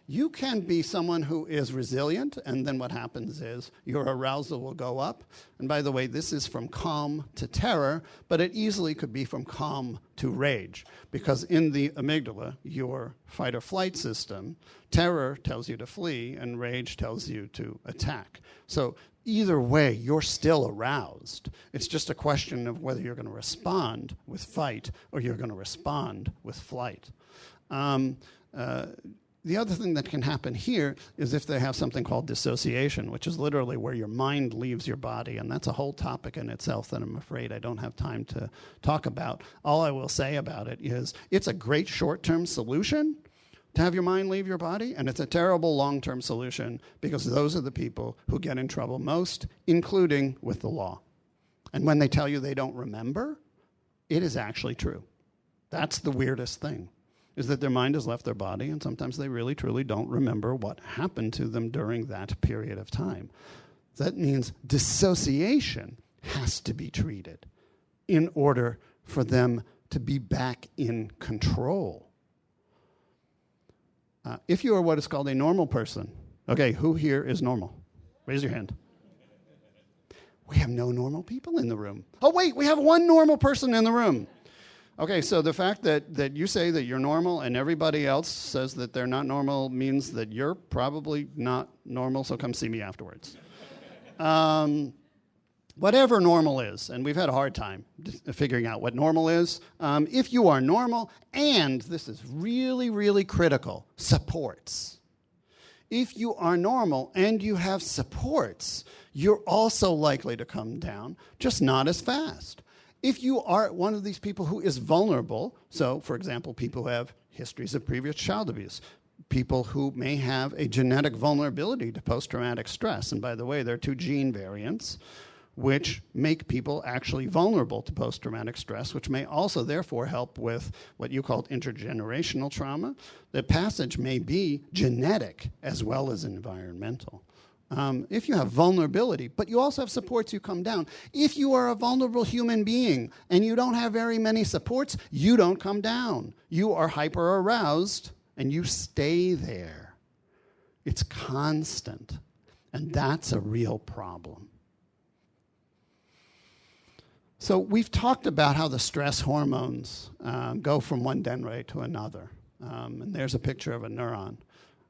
You can be someone who is resilient, and then what happens is your arousal will go up. And by the way, this is from calm to terror, but it easily could be from calm to rage, because in the amygdala, your fight or flight system, terror tells you to flee, and rage tells you to attack. So either way, you're still aroused. It's just a question of whether you're going to respond with fight or you're going to respond with flight. The other thing that can happen here is if they have something called dissociation, which is literally where your mind leaves your body, and that's a whole topic in itself that I'm afraid I don't have time to talk about. All I will say about it is it's a great short-term solution to have your mind leave your body, and it's a terrible long-term solution because those are the people who get in trouble most, including with the law. And when they tell you they don't remember, it is actually true. That's the weirdest thing, is that their mind has left their body, and sometimes they really, truly don't remember what happened to them during that period of time. That means dissociation has to be treated in order for them to be back in control. If you are what is called a normal person, okay, who here is normal? Raise your hand. We have no normal people in the room. Oh, wait, we have one normal person in the room. Okay, so the fact that you say that you're normal and everybody else says that they're not normal means that you're probably not normal, so come see me afterwards. Whatever normal is, and we've had a hard time figuring out what normal is, if you are normal, and this is really, really critical, supports. If you are normal and you have supports, you're also likely to come down, just not as fast. If you are one of these people who is vulnerable, so for example, people who have histories of previous child abuse, people who may have a genetic vulnerability to post-traumatic stress, and by the way, there are 2 gene variants which make people actually vulnerable to post-traumatic stress, which may also therefore help with what you called intergenerational trauma. The passage may be genetic as well as environmental. If you have vulnerability, but you also have supports, you come down. If you are a vulnerable human being and you don't have very many supports, you don't come down. You are hyper-aroused and you stay there. It's constant, and that's a real problem. So we've talked about how the stress hormones go from one dendrite to another. And there's a picture of a neuron.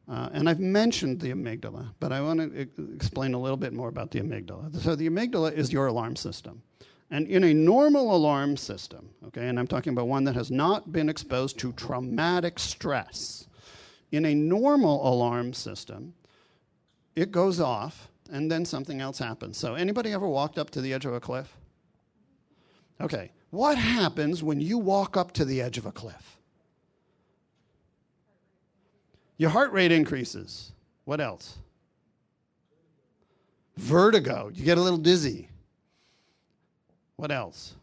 And I've mentioned the amygdala, but I want to explain a little bit more about the amygdala. So the amygdala is your alarm system. And in a normal alarm system, okay, and I'm talking about one that has not been exposed to traumatic stress, in a normal alarm system, it goes off and then something else happens. So anybody ever walked up to the edge of a cliff? Okay, what happens when you walk up to the edge of a cliff? Your heart rate increases. What else? Vertigo. You get a little dizzy. What else?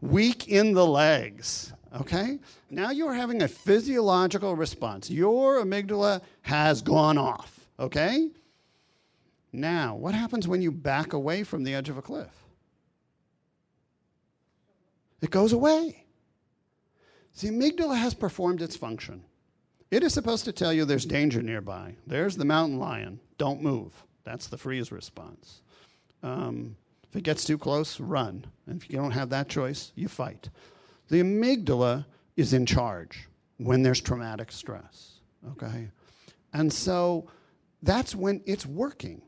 Weak in the legs. Okay? Now you're having a physiological response. Your amygdala has gone off. Okay? Now, what happens when you back away from the edge of a cliff? It goes away. The amygdala has performed its function. It is supposed to tell you there's danger nearby. There's the mountain lion. Don't move. That's the freeze response. If it gets too close, run. And if you don't have that choice, you fight. The amygdala is in charge when there's traumatic stress. Okay? And so that's when it's working.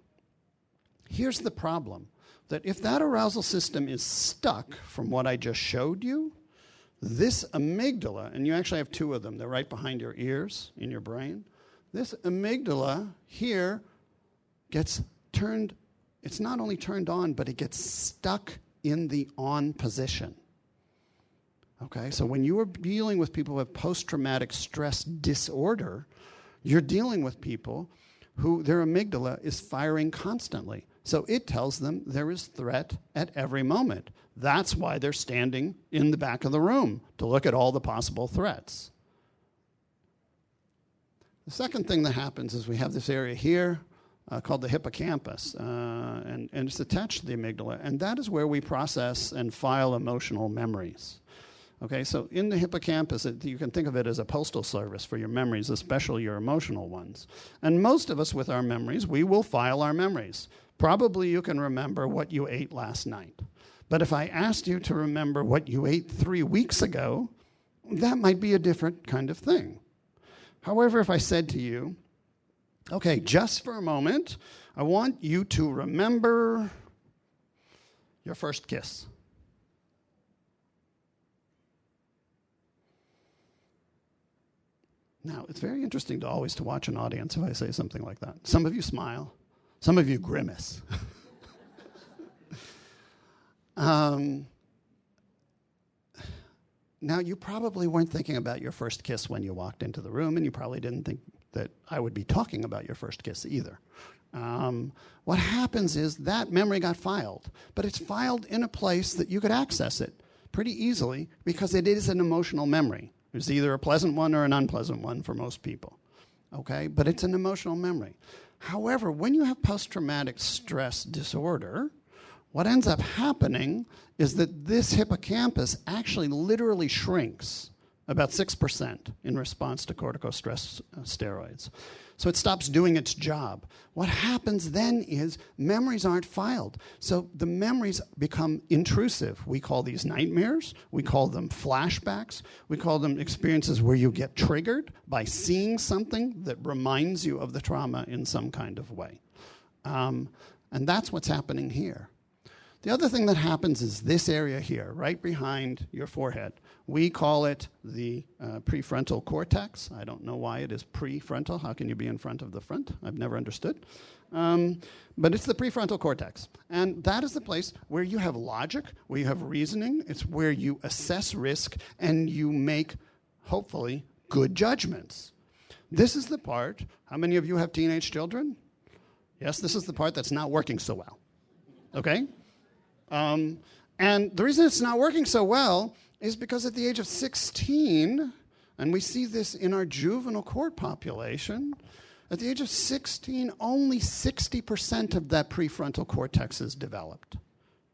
Here's the problem. That if that arousal system is stuck from what I just showed you, this amygdala, and you actually have 2 of them, they're right behind your ears in your brain. This amygdala here gets turned, it's not only turned on, but it gets stuck in the on position. Okay, so when you are dealing with people who have post-traumatic stress disorder, you're dealing with people who their amygdala is firing constantly. So it tells them there is threat at every moment. That's why they're standing in the back of the room, to look at all the possible threats. The second thing that happens is we have this area here called the hippocampus, and it's attached to the amygdala, and that is where we process and file emotional memories. Okay, so in the hippocampus, you can think of it as a postal service for your memories, especially your emotional ones. And most of us with our memories, we will file our memories. Probably you can remember what you ate last night. But if I asked you to remember what you ate 3 weeks ago, that might be a different kind of thing. However, if I said to you, okay, just for a moment, I want you to remember your first kiss. Now, it's very interesting to always to watch an audience if I say something like that. Some of you smile. Some of you grimace. Now, you probably weren't thinking about your first kiss when you walked into the room, and you probably didn't think that I would be talking about your first kiss either. What happens is that memory got filed, but it's filed in a place that you could access it pretty easily because it is an emotional memory. It's either a pleasant one or an unpleasant one for most people, okay? But it's an emotional memory. However, when you have post-traumatic stress disorder, what ends up happening is that this hippocampus actually literally shrinks about 6% in response to corticostress steroids. So it stops doing its job. What happens then is memories aren't filed. So the memories become intrusive. We call these nightmares. We call them flashbacks. We call them experiences where you get triggered by seeing something that reminds you of the trauma in some kind of way. And that's what's happening here. The other thing that happens is this area here, right behind your forehead. We call it the prefrontal cortex. I don't know why it is prefrontal. How can you be in front of the front? I've never understood. But it's the prefrontal cortex. And that is the place where you have logic, where you have reasoning. It's where you assess risk and you make, hopefully, good judgments. This is the part, how many of you have teenage children? Yes, this is the part that's not working so well. Okay? And the reason it's not working so well is because at the age of 16, and we see this in our juvenile court population, at the age of 16, only 60% of that prefrontal cortex is developed.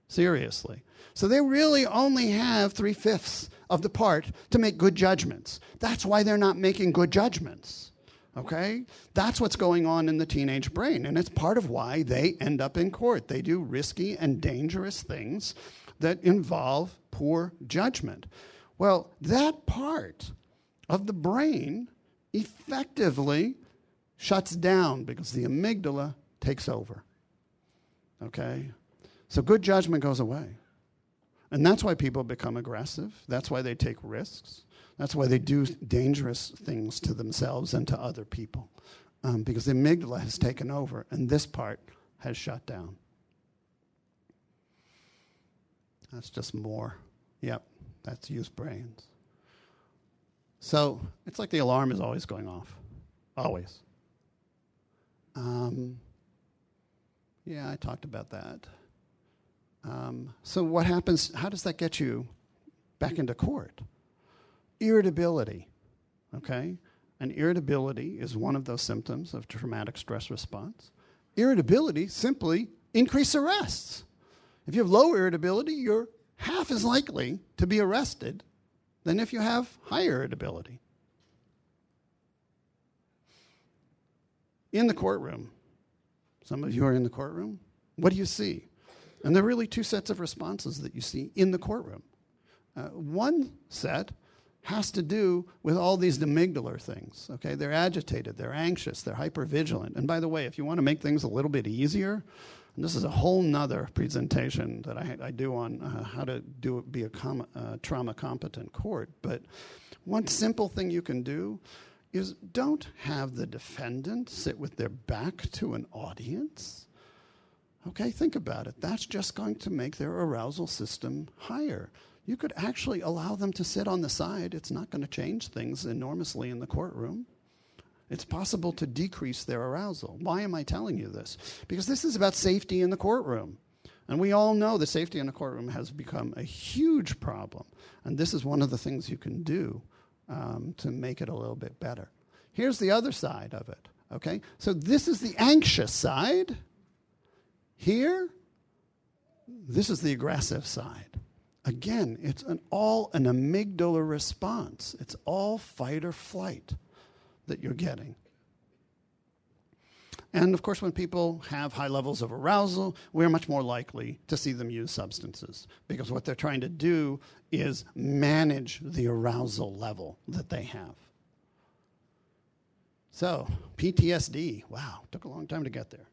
Seriously. So they really only have 3/5 of the part to make good judgments. That's why they're not making good judgments. Okay? That's what's going on in the teenage brain, and it's part of why they end up in court. They do risky and dangerous things that involve poor judgment. Well, that part of the brain effectively shuts down because the amygdala takes over. Okay? So good judgment goes away. And that's why people become aggressive. That's why they take risks. That's why they do dangerous things to themselves and to other people. Because the amygdala has taken over and this part has shut down. That's just more. Yep, that's youth brains. So it's like the alarm is always going off. Always. Yeah, I talked about that. So what happens, how does that get you back into court? Irritability, okay? And irritability is one of those symptoms of traumatic stress response. Irritability simply increases arrests. If you have low irritability, you're half as likely to be arrested than if you have high irritability. In the courtroom, some of you are in the courtroom, what do you see? And there are really two sets of responses that you see in the courtroom. One set has to do with all these amygdala things, okay? They're agitated, they're anxious, they're hypervigilant. And by the way, if you want to make things a little bit easier, and this is a whole nother presentation that I do on how to be a trauma-competent court, but one simple thing you can do is don't have the defendant sit with their back to an audience. Okay, think about it. That's just going to make their arousal system higher. You could actually allow them to sit on the side. It's not going to change things enormously in the courtroom. It's possible to decrease their arousal. Why am I telling you this? Because this is about safety in the courtroom. And we all know that safety in the courtroom has become a huge problem. And this is one of the things you can do to make it a little bit better. Here's the other side of it, okay? So this is the anxious side. Here, this is the aggressive side. Again, it's all an amygdala response. It's all fight or flight that you're getting. And of course, when people have high levels of arousal, we're much more likely to see them use substances because what they're trying to do is manage the arousal level that they have. So, PTSD, wow, took a long time to get there.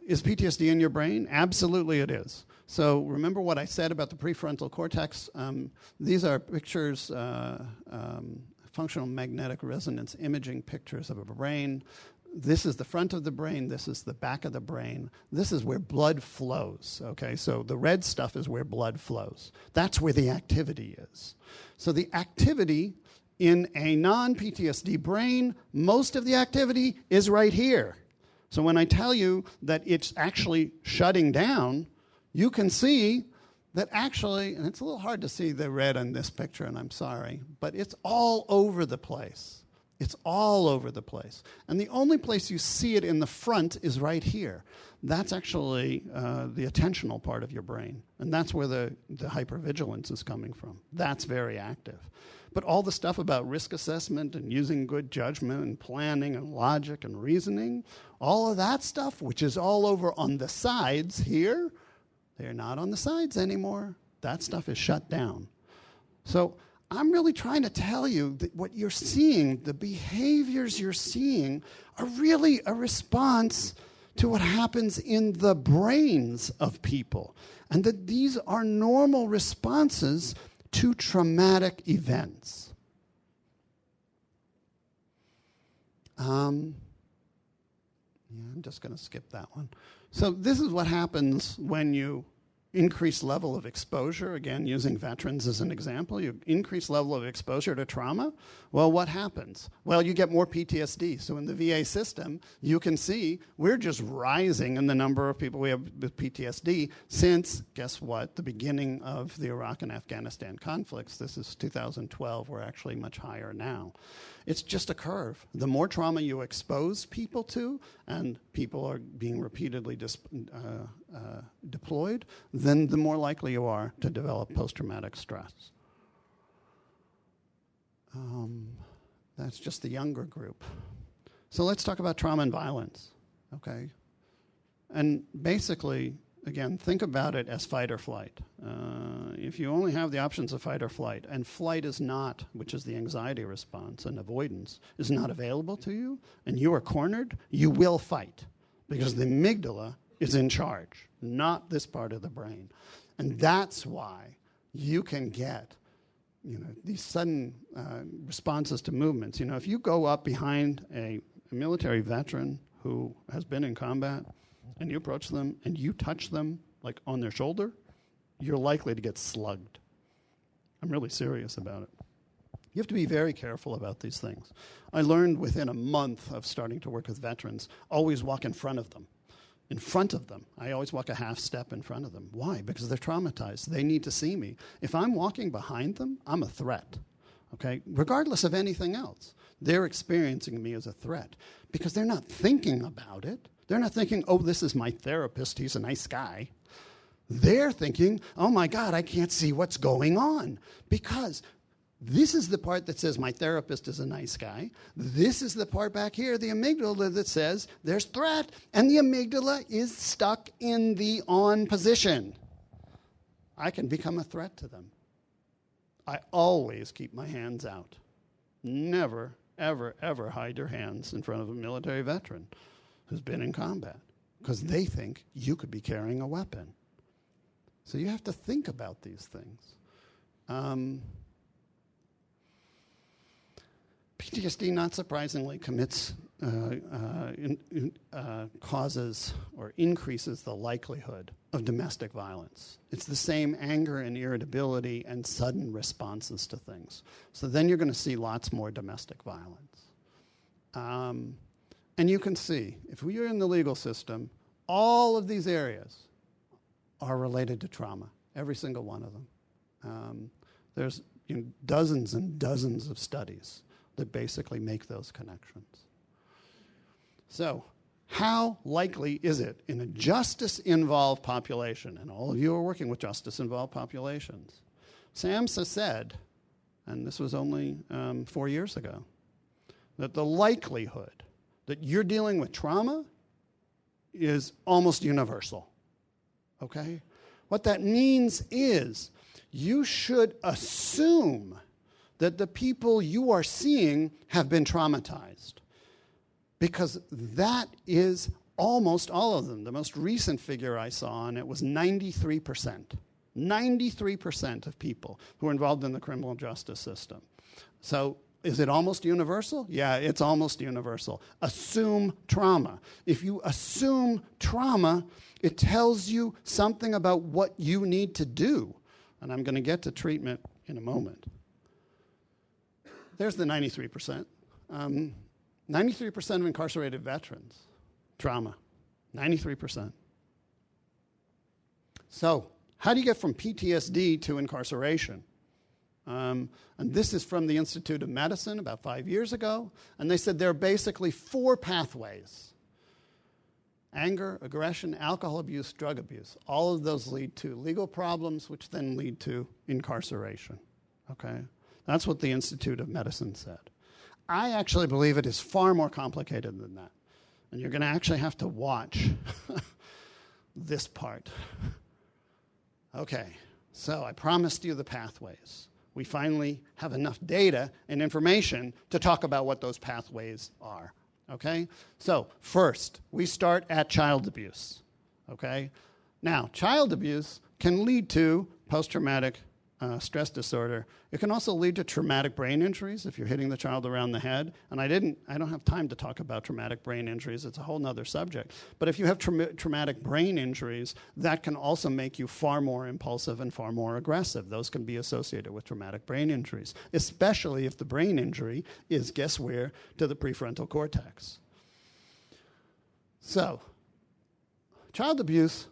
Is PTSD in your brain? Absolutely it is. So remember what I said about the prefrontal cortex? These are pictures, functional magnetic resonance imaging pictures of a brain. This is the front of the brain. This is the back of the brain. This is where blood flows, okay? So the red stuff is where blood flows. That's where the activity is. So the activity in a non-PTSD brain, most of the activity is right here. So when I tell you that it's actually shutting down, you can see that actually, and it's a little hard to see the red on this picture, and I'm sorry, but it's all over the place. It's all over the place. And the only place you see it in the front is right here. That's actually the attentional part of your brain. And that's where the hypervigilance is coming from. That's very active. But all the stuff about risk assessment and using good judgment and planning and logic and reasoning, all of that stuff, which is all over on the sides here, they're not on the sides anymore. That stuff is shut down. So I'm really trying to tell you that what you're seeing, the behaviors you're seeing, are really a response to what happens in the brains of people, and that these are normal responses to traumatic events. I'm just going to skip that one. So this is what happens when you increase level of exposure. Again, using veterans as an example, you increase level of exposure to trauma. Well, what happens? Well, you get more PTSD. So in the VA system, you can see we're just rising in the number of people we have with PTSD since, guess what, the beginning of the Iraq and Afghanistan conflicts. This is 2012. We're actually much higher now. It's just a curve. The more trauma you expose people to, and people are being repeatedly deployed, then the more likely you are to develop post-traumatic stress. That's just the younger group. So let's talk about trauma and violence, okay? And basically, again, think about it as fight or flight. If you only have the options of fight or flight, and flight is not, which is the anxiety response and avoidance, is not available to you, and you are cornered, you will fight, because the amygdala is in charge, not this part of the brain. And that's why you can get these sudden responses to movements. If you go up behind a military veteran who has been in combat, and you approach them and you touch them like on their shoulder, you're likely to get slugged. I'm really serious about it. You have to be very careful about these things. I learned within a month of starting to work with veterans, always walk in front of them. In front of them. I always walk a half step in front of them. Why? Because they're traumatized. They need to see me. If I'm walking behind them, I'm a threat. Okay? Regardless of anything else. They're experiencing me as a threat because they're not thinking about it. They're not thinking, oh, this is my therapist, he's a nice guy. They're thinking, oh my God, I can't see what's going on. Because this is the part that says my therapist is a nice guy. This is the part back here, the amygdala, that says there's threat. And the amygdala is stuck in the on position. I can become a threat to them. I always keep my hands out. Never, ever, ever hide your hands in front of a military veteran who's been in combat, because they think you could be carrying a weapon. So you have to think about these things. PTSD, not surprisingly, causes or increases the likelihood of domestic violence. It's the same anger and irritability and sudden responses to things. So then you're going to see lots more domestic violence. And you can see, if we are in the legal system, all of these areas are related to trauma, every single one of them. There's dozens and dozens of studies that basically make those connections. So, how likely is it in a justice-involved population, and all of you are working with justice-involved populations, SAMHSA said, and this was only 4 years ago, that the likelihood that you're dealing with trauma is almost universal, okay? What that means is you should assume that the people you are seeing have been traumatized, because that is almost all of them. The most recent figure I saw on it was 93%. 93% of people who are involved in the criminal justice system. So is it almost universal? Yeah, it's almost universal. Assume trauma. If you assume trauma, it tells you something about what you need to do. And I'm going to get to treatment in a moment. There's the 93%. 93% of incarcerated veterans, trauma. 93%. So, how do you get from PTSD to incarceration? And this is from the Institute of Medicine about 5 years ago. And they said there are basically 4 pathways. Anger, aggression, alcohol abuse, drug abuse. All of those lead to legal problems, which then lead to incarceration. Okay? That's what the Institute of Medicine said. I actually believe it is far more complicated than that. And you're going to actually have to watch this part. Okay, so I promised you the pathways. We finally have enough data and information to talk about what those pathways are. Okay? So first, we start at child abuse. Okay? Now, child abuse can lead to post-traumatic stress disorder. It can also lead to traumatic brain injuries if you're hitting the child around the head. And I don't have time to talk about traumatic brain injuries. It's a whole nother subject. But if you have traumatic brain injuries, that can also make you far more impulsive and far more aggressive. Those can be associated with traumatic brain injuries, especially if the brain injury is, guess where, to the prefrontal cortex. So, child abuse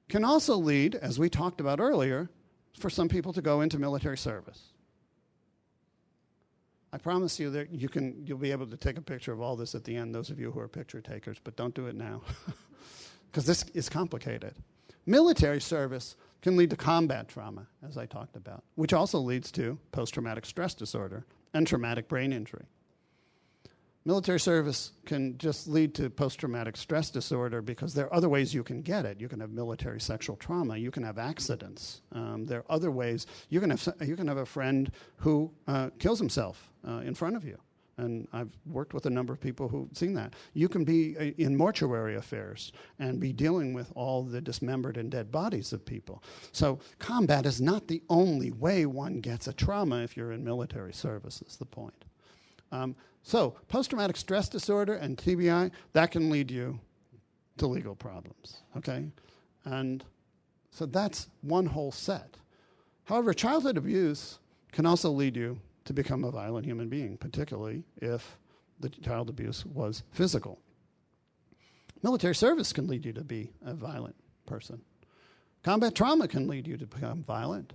can also lead, as we talked about earlier, for some people to go into military service. I promise you that you'll be able to take a picture of all this at the end, those of you who are picture takers, but don't do it now, because this is complicated. Military service can lead to combat trauma, as I talked about, which also leads to post-traumatic stress disorder and traumatic brain injury. Military service can just lead to post-traumatic stress disorder because there are other ways you can get it. You can have military sexual trauma. You can have accidents. There are other ways. You can have a friend who kills himself in front of you. And I've worked with a number of people who've seen that. You can be in mortuary affairs and be dealing with all the dismembered and dead bodies of people. So combat is not the only way one gets a trauma if you're in military service, is the point. So post-traumatic stress disorder and TBI, that can lead you to legal problems, okay? And so that's one whole set. However, childhood abuse can also lead you to become a violent human being, particularly if the child abuse was physical. Military service can lead you to be a violent person. Combat trauma can lead you to become violent.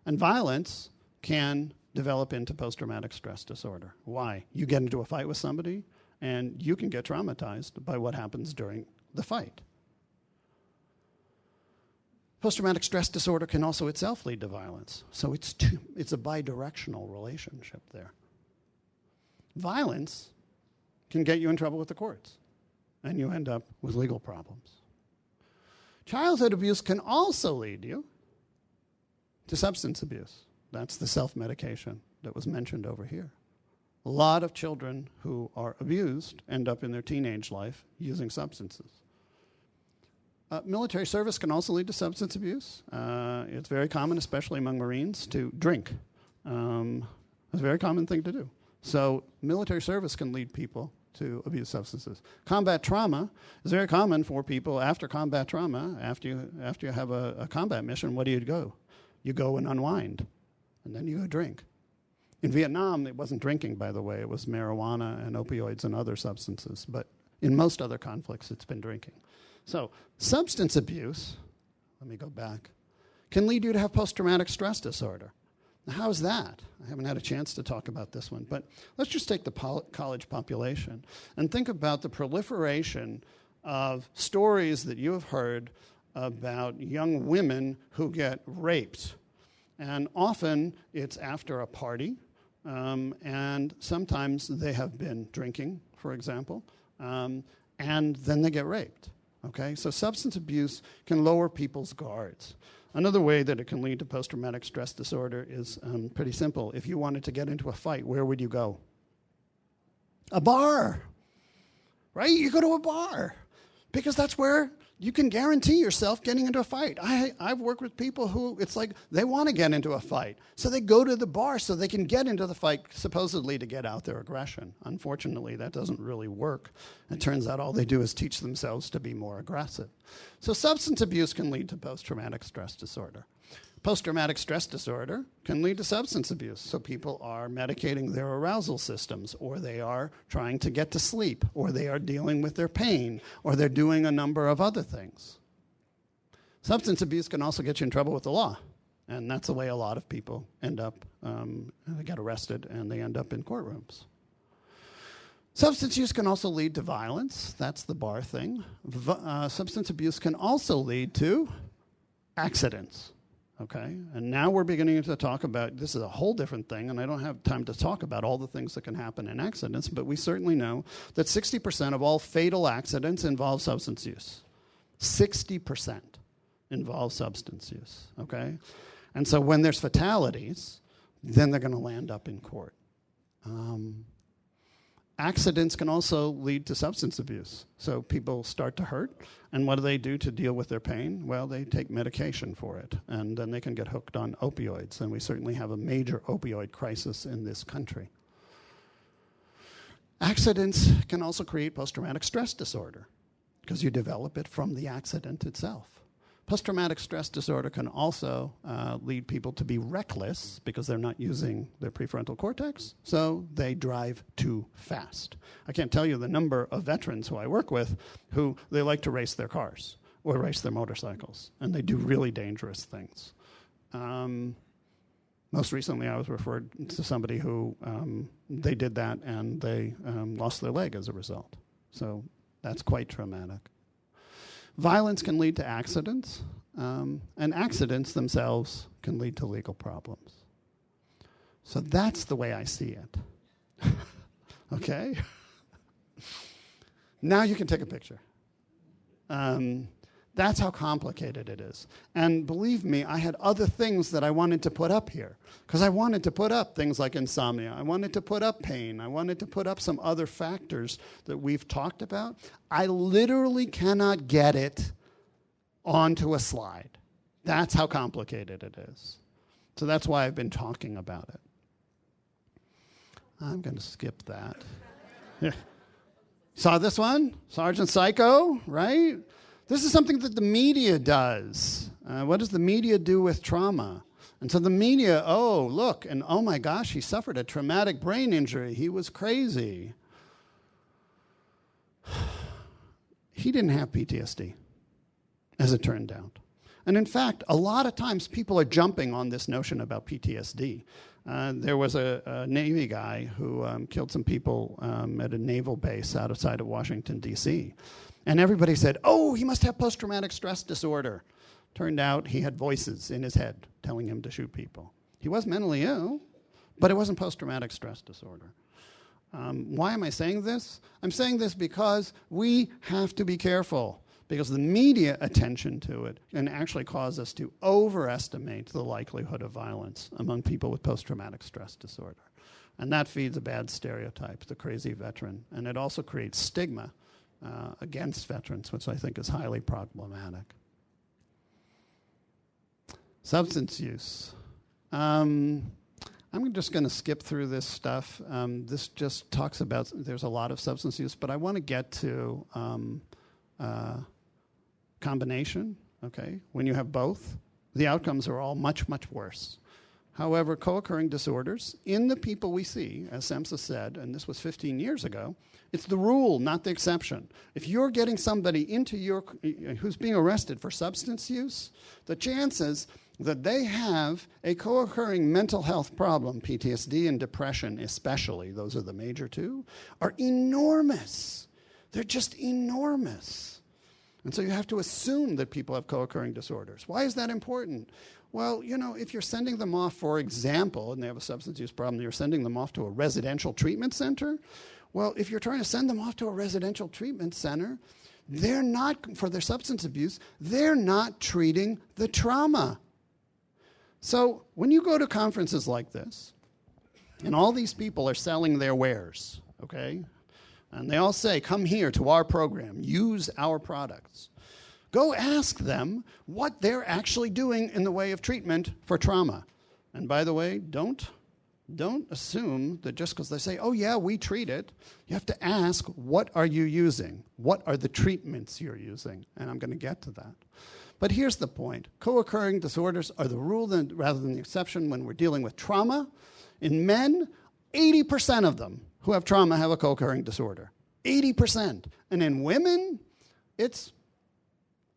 And violence can develop into post-traumatic stress disorder. Why? You get into a fight with somebody, and you can get traumatized by what happens during the fight. Post-traumatic stress disorder can also itself lead to violence. So it's a bidirectional relationship there. Violence can get you in trouble with the courts, and you end up with legal problems. Childhood abuse can also lead you to substance abuse. That's the self-medication that was mentioned over here. A lot of children who are abused end up in their teenage life using substances. Military service can also lead to substance abuse. It's very common, especially among Marines, to drink. It's a very common thing to do. So military service can lead people to abuse substances. Combat trauma is very common for people after combat trauma. After you have a combat mission, what do you go? You go and unwind. And then you go drink. In Vietnam, it wasn't drinking, by the way. It was marijuana and opioids and other substances. But in most other conflicts, it's been drinking. So substance abuse, let me go back, can lead you to have post-traumatic stress disorder. Now, how's that? I haven't had a chance to talk about this one. But let's just take the college population and think about the proliferation of stories that you have heard about young women who get raped. And often it's after a party, and sometimes they have been drinking, for example, and then they get raped, okay? So substance abuse can lower people's guards. Another way that it can lead to post-traumatic stress disorder is pretty simple. If you wanted to get into a fight, where would you go? A bar, right? You go to a bar, because that's where you can guarantee yourself getting into a fight. I've worked with people who, it's like they want to get into a fight. So they go to the bar so they can get into the fight, supposedly to get out their aggression. Unfortunately, that doesn't really work. It turns out all they do is teach themselves to be more aggressive. So substance abuse can lead to post-traumatic stress disorder. Post-traumatic stress disorder can lead to substance abuse. So people are medicating their arousal systems, or they are trying to get to sleep, or they are dealing with their pain, or they're doing a number of other things. Substance abuse can also get you in trouble with the law. And that's the way a lot of people end up, they get arrested and they end up in courtrooms. Substance use can also lead to violence. That's the bar thing. Substance abuse can also lead to accidents. Okay, and now we're beginning to talk about, this is a whole different thing, and I don't have time to talk about all the things that can happen in accidents, but we certainly know that 60% of all fatal accidents involve substance use. 60% involve substance use, okay? And so when there's fatalities, then they're going to land up in court. Accidents can also lead to substance abuse. So people start to hurt, and what do they do to deal with their pain? Well, they take medication for it, and then they can get hooked on opioids, and we certainly have a major opioid crisis in this country. Accidents can also create post-traumatic stress disorder because you develop it from the accident itself. Post-traumatic stress disorder can also lead people to be reckless because they're not using their prefrontal cortex, so they drive too fast. I can't tell you the number of veterans who I work with who they like to race their cars or race their motorcycles, and they do really dangerous things. Most recently, I was referred to somebody who they did that and they lost their leg as a result. So that's quite traumatic. Violence can lead to accidents, and accidents themselves can lead to legal problems. So that's the way I see it. Okay? Now you can take a picture. That's how complicated it is. And believe me, I had other things that I wanted to put up here, because I wanted to put up things like insomnia. I wanted to put up pain. I wanted to put up some other factors that we've talked about. I literally cannot get it onto a slide. That's how complicated it is. So that's why I've been talking about it. I'm going to skip that. Saw this one? Sergeant Psycho, right? This is something that the media does. What does the media do with trauma? And so the media, oh, look, and oh my gosh, he suffered a traumatic brain injury. He was crazy. He didn't have PTSD, as it turned out. And in fact, a lot of times people are jumping on this notion about PTSD. There was a Navy guy who killed some people at a naval base outside of Washington, D.C., and everybody said, oh, he must have post-traumatic stress disorder. Turned out he had voices in his head telling him to shoot people. He was mentally ill, but it wasn't post-traumatic stress disorder. Why am I saying this? I'm saying this because we have to be careful, because the media attention to it can actually cause us to overestimate the likelihood of violence among people with post-traumatic stress disorder. And that feeds a bad stereotype, the crazy veteran. And it also creates stigma against veterans, which I think is highly problematic. Substance use. I'm just going to skip through this stuff. This just talks about, there's a lot of substance use, but I want to get to combination, okay? When you have both, the outcomes are all much, much worse. However, co-occurring disorders, in the people we see, as SEMSA said, and this was 15 years ago, it's the rule, not the exception. If you're getting somebody who's being arrested for substance use, the chances that they have a co-occurring mental health problem, PTSD and depression especially, those are the major two, are enormous. They're just enormous. And so you have to assume that people have co-occurring disorders. Why is that important? Well, you know, if you're sending them off, for example, and they have a substance use problem, you're sending them off to a residential treatment center. Well, if you're trying to send them off to a residential treatment center, they're not, for their substance abuse, they're not treating the trauma. So when you go to conferences like this, and all these people are selling their wares, okay? And they all say, come here to our program, use our products. Go ask them what they're actually doing in the way of treatment for trauma. And by the way, don't assume that just because they say, oh yeah, we treat it, you have to ask, what are you using? What are the treatments you're using? And I'm going to get to that. But here's the point. Co-occurring disorders are the rule rather than the exception when we're dealing with trauma. In men, 80% of them who have trauma have a co-occurring disorder. 80%. And in women, it's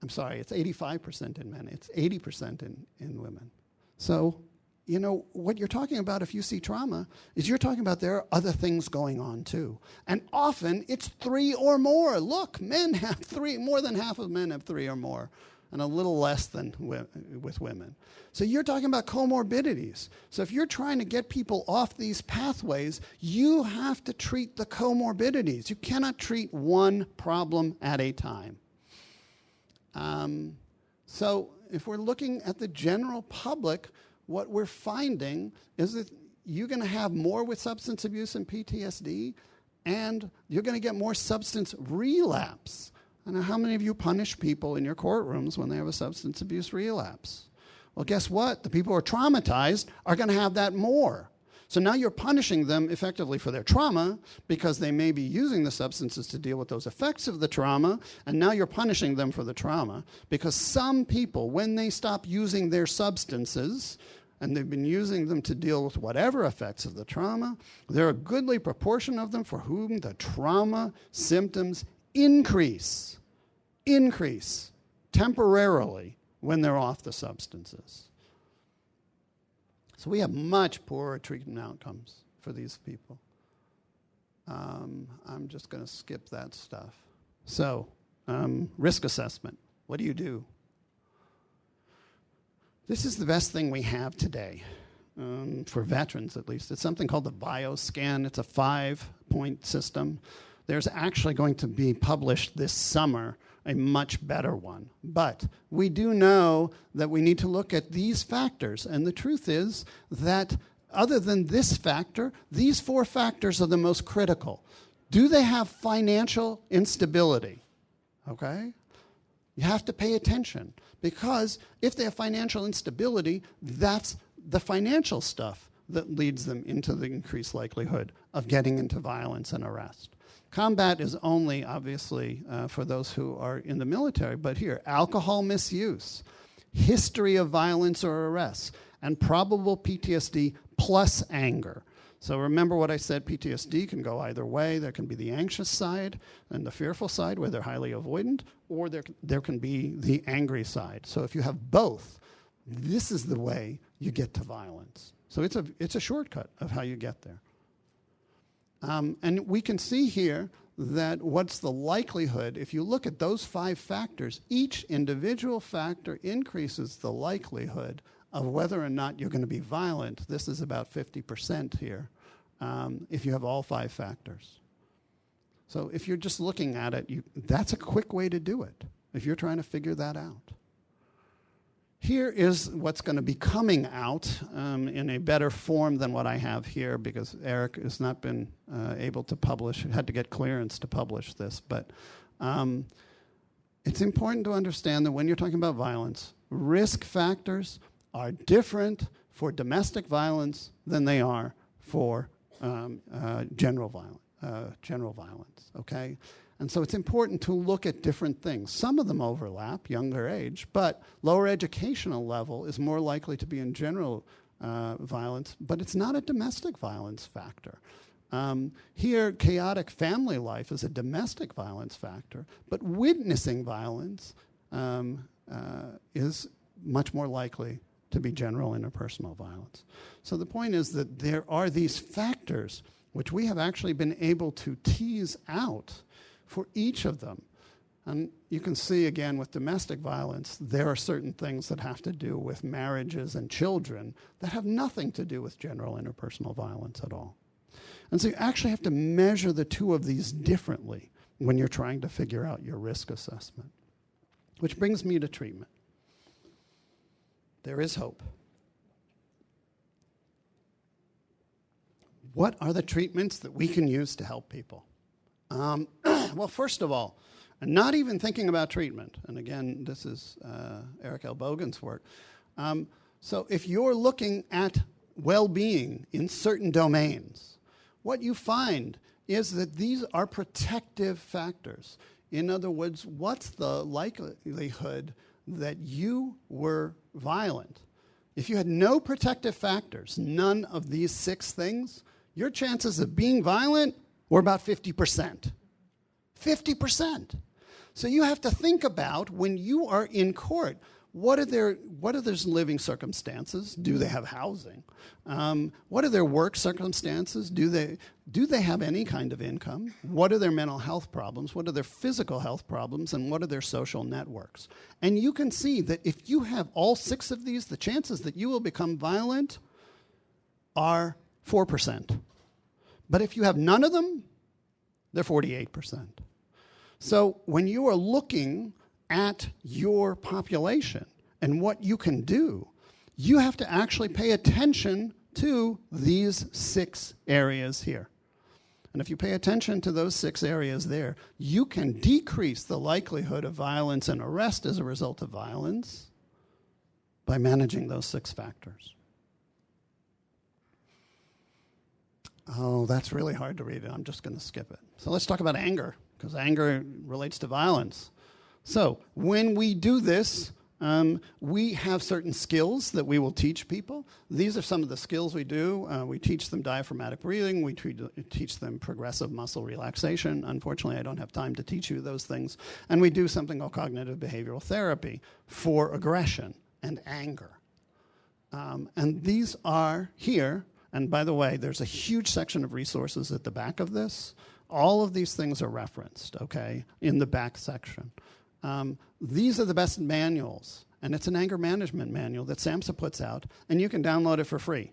85% in men. It's 80% in women. So, you know, what you're talking about if you see trauma is you're talking about there are other things going on too. And often it's 3 or more. Look, men have 3, more than half of men have 3 or more, and a little less than with women. So you're talking about comorbidities. So if you're trying to get people off these pathways, you have to treat the comorbidities. You cannot treat one problem at a time. So if we're looking at the general public, what we're finding is that you're going to have more with substance abuse and PTSD, and you're going to get more substance relapse. I know how many of you punish people in your courtrooms when they have a substance abuse relapse? Well, guess what? The people who are traumatized are going to have that more. So now you're punishing them effectively for their trauma because they may be using the substances to deal with those effects of the trauma, and now you're punishing them for the trauma because some people, when they stop using their substances, and they've been using them to deal with whatever effects of the trauma, there are a goodly proportion of them for whom the trauma symptoms increase temporarily when they're off the substances. So we have much poorer treatment outcomes for these people. I'm just going to skip that stuff. So, risk assessment. What do you do? This is the best thing we have today, for veterans at least. It's something called the BioScan. It's a 5-point system. There's actually going to be published this summer a much better one. But we do know that we need to look at these factors. And the truth is that other than this factor, these 4 factors are the most critical. Do they have financial instability? Okay? You have to pay attention because if they have financial instability, that's the financial stuff that leads them into the increased likelihood of getting into violence and arrest. Combat is only, obviously, for those who are in the military, but here, alcohol misuse, history of violence or arrests, and probable PTSD plus anger. So remember what I said, PTSD can go either way. There can be the anxious side and the fearful side where they're highly avoidant, or there can be the angry side. So if you have both, this is the way you get to violence. So it's a shortcut of how you get there. And we can see here that what's the likelihood, if you look at those 5 factors, each individual factor increases the likelihood of whether or not you're going to be violent. This is about 50% here, if you have all 5 factors. So if you're just looking at it, that's a quick way to do it, if you're trying to figure that out. Here is what's going to be coming out in a better form than what I have here because Eric has not been able to publish, had to get clearance to publish this. But it's important to understand that when you're talking about violence, risk factors are different for domestic violence than they are for general violence, okay? And so it's important to look at different things. Some of them overlap, younger age, but lower educational level is more likely to be in general violence, but it's not a domestic violence factor. Here, chaotic family life is a domestic violence factor, but witnessing violence is much more likely to be general interpersonal violence. So the point is that there are these factors which we have actually been able to tease out for each of them. And you can see, again, with domestic violence, there are certain things that have to do with marriages and children that have nothing to do with general interpersonal violence at all. And so you actually have to measure the 2 of these differently when you're trying to figure out your risk assessment. Which brings me to treatment. There is hope. What are the treatments that we can use to help people? Well, first of all, and not even thinking about treatment, and again, this is Eric L. Bogan's work. So if you're looking at well-being in certain domains, what you find is that these are protective factors. In other words, what's the likelihood that you were violent? If you had no protective factors, none of these 6 things, your chances of being violent were about 50%. 50%. So you have to think about when you are in court, what are their living circumstances? Do they have housing? What are their work circumstances? Do they have any kind of income? What are their mental health problems? What are their physical health problems? And what are their social networks? And you can see that if you have all 6 of these, the chances that you will become violent are 4%. But if you have none of them, they're 48%. So when you are looking at your population and what you can do, you have to actually pay attention to these 6 areas here. And if you pay attention to those 6 areas there, you can decrease the likelihood of violence and arrest as a result of violence by managing those 6 factors. Oh, that's really hard to read. I'm just going to skip it. So let's talk about anger, because anger relates to violence. So when we do this, we have certain skills that we will teach people. These are some of the skills we do. We teach them diaphragmatic breathing. We teach them progressive muscle relaxation. Unfortunately, I don't have time to teach you those things. And we do something called cognitive behavioral therapy for aggression and anger. And these are here. And by the way, there's a huge section of resources at the back of this. All of these things are referenced, okay, in the back section. These are the best manuals, and it's an anger management manual that SAMHSA puts out, and you can download it for free.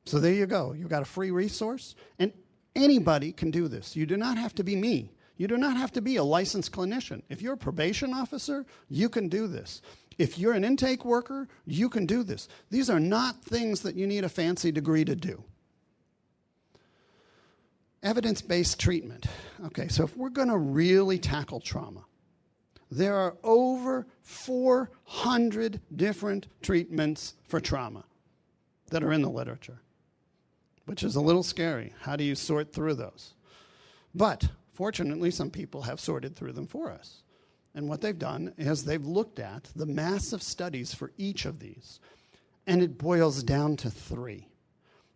So there you go. You've got a free resource, and anybody can do this. You do not have to be me. You do not have to be a licensed clinician. If you're a probation officer, you can do this. If you're an intake worker, you can do this. These are not things that you need a fancy degree to do. Evidence-based treatment. Okay, so if we're going to really tackle trauma, there are over 400 different treatments for trauma that are in the literature, which is a little scary. How do you sort through those? But fortunately, some people have sorted through them for us. And what they've done is they've looked at the massive studies for each of these, and it boils down to 3.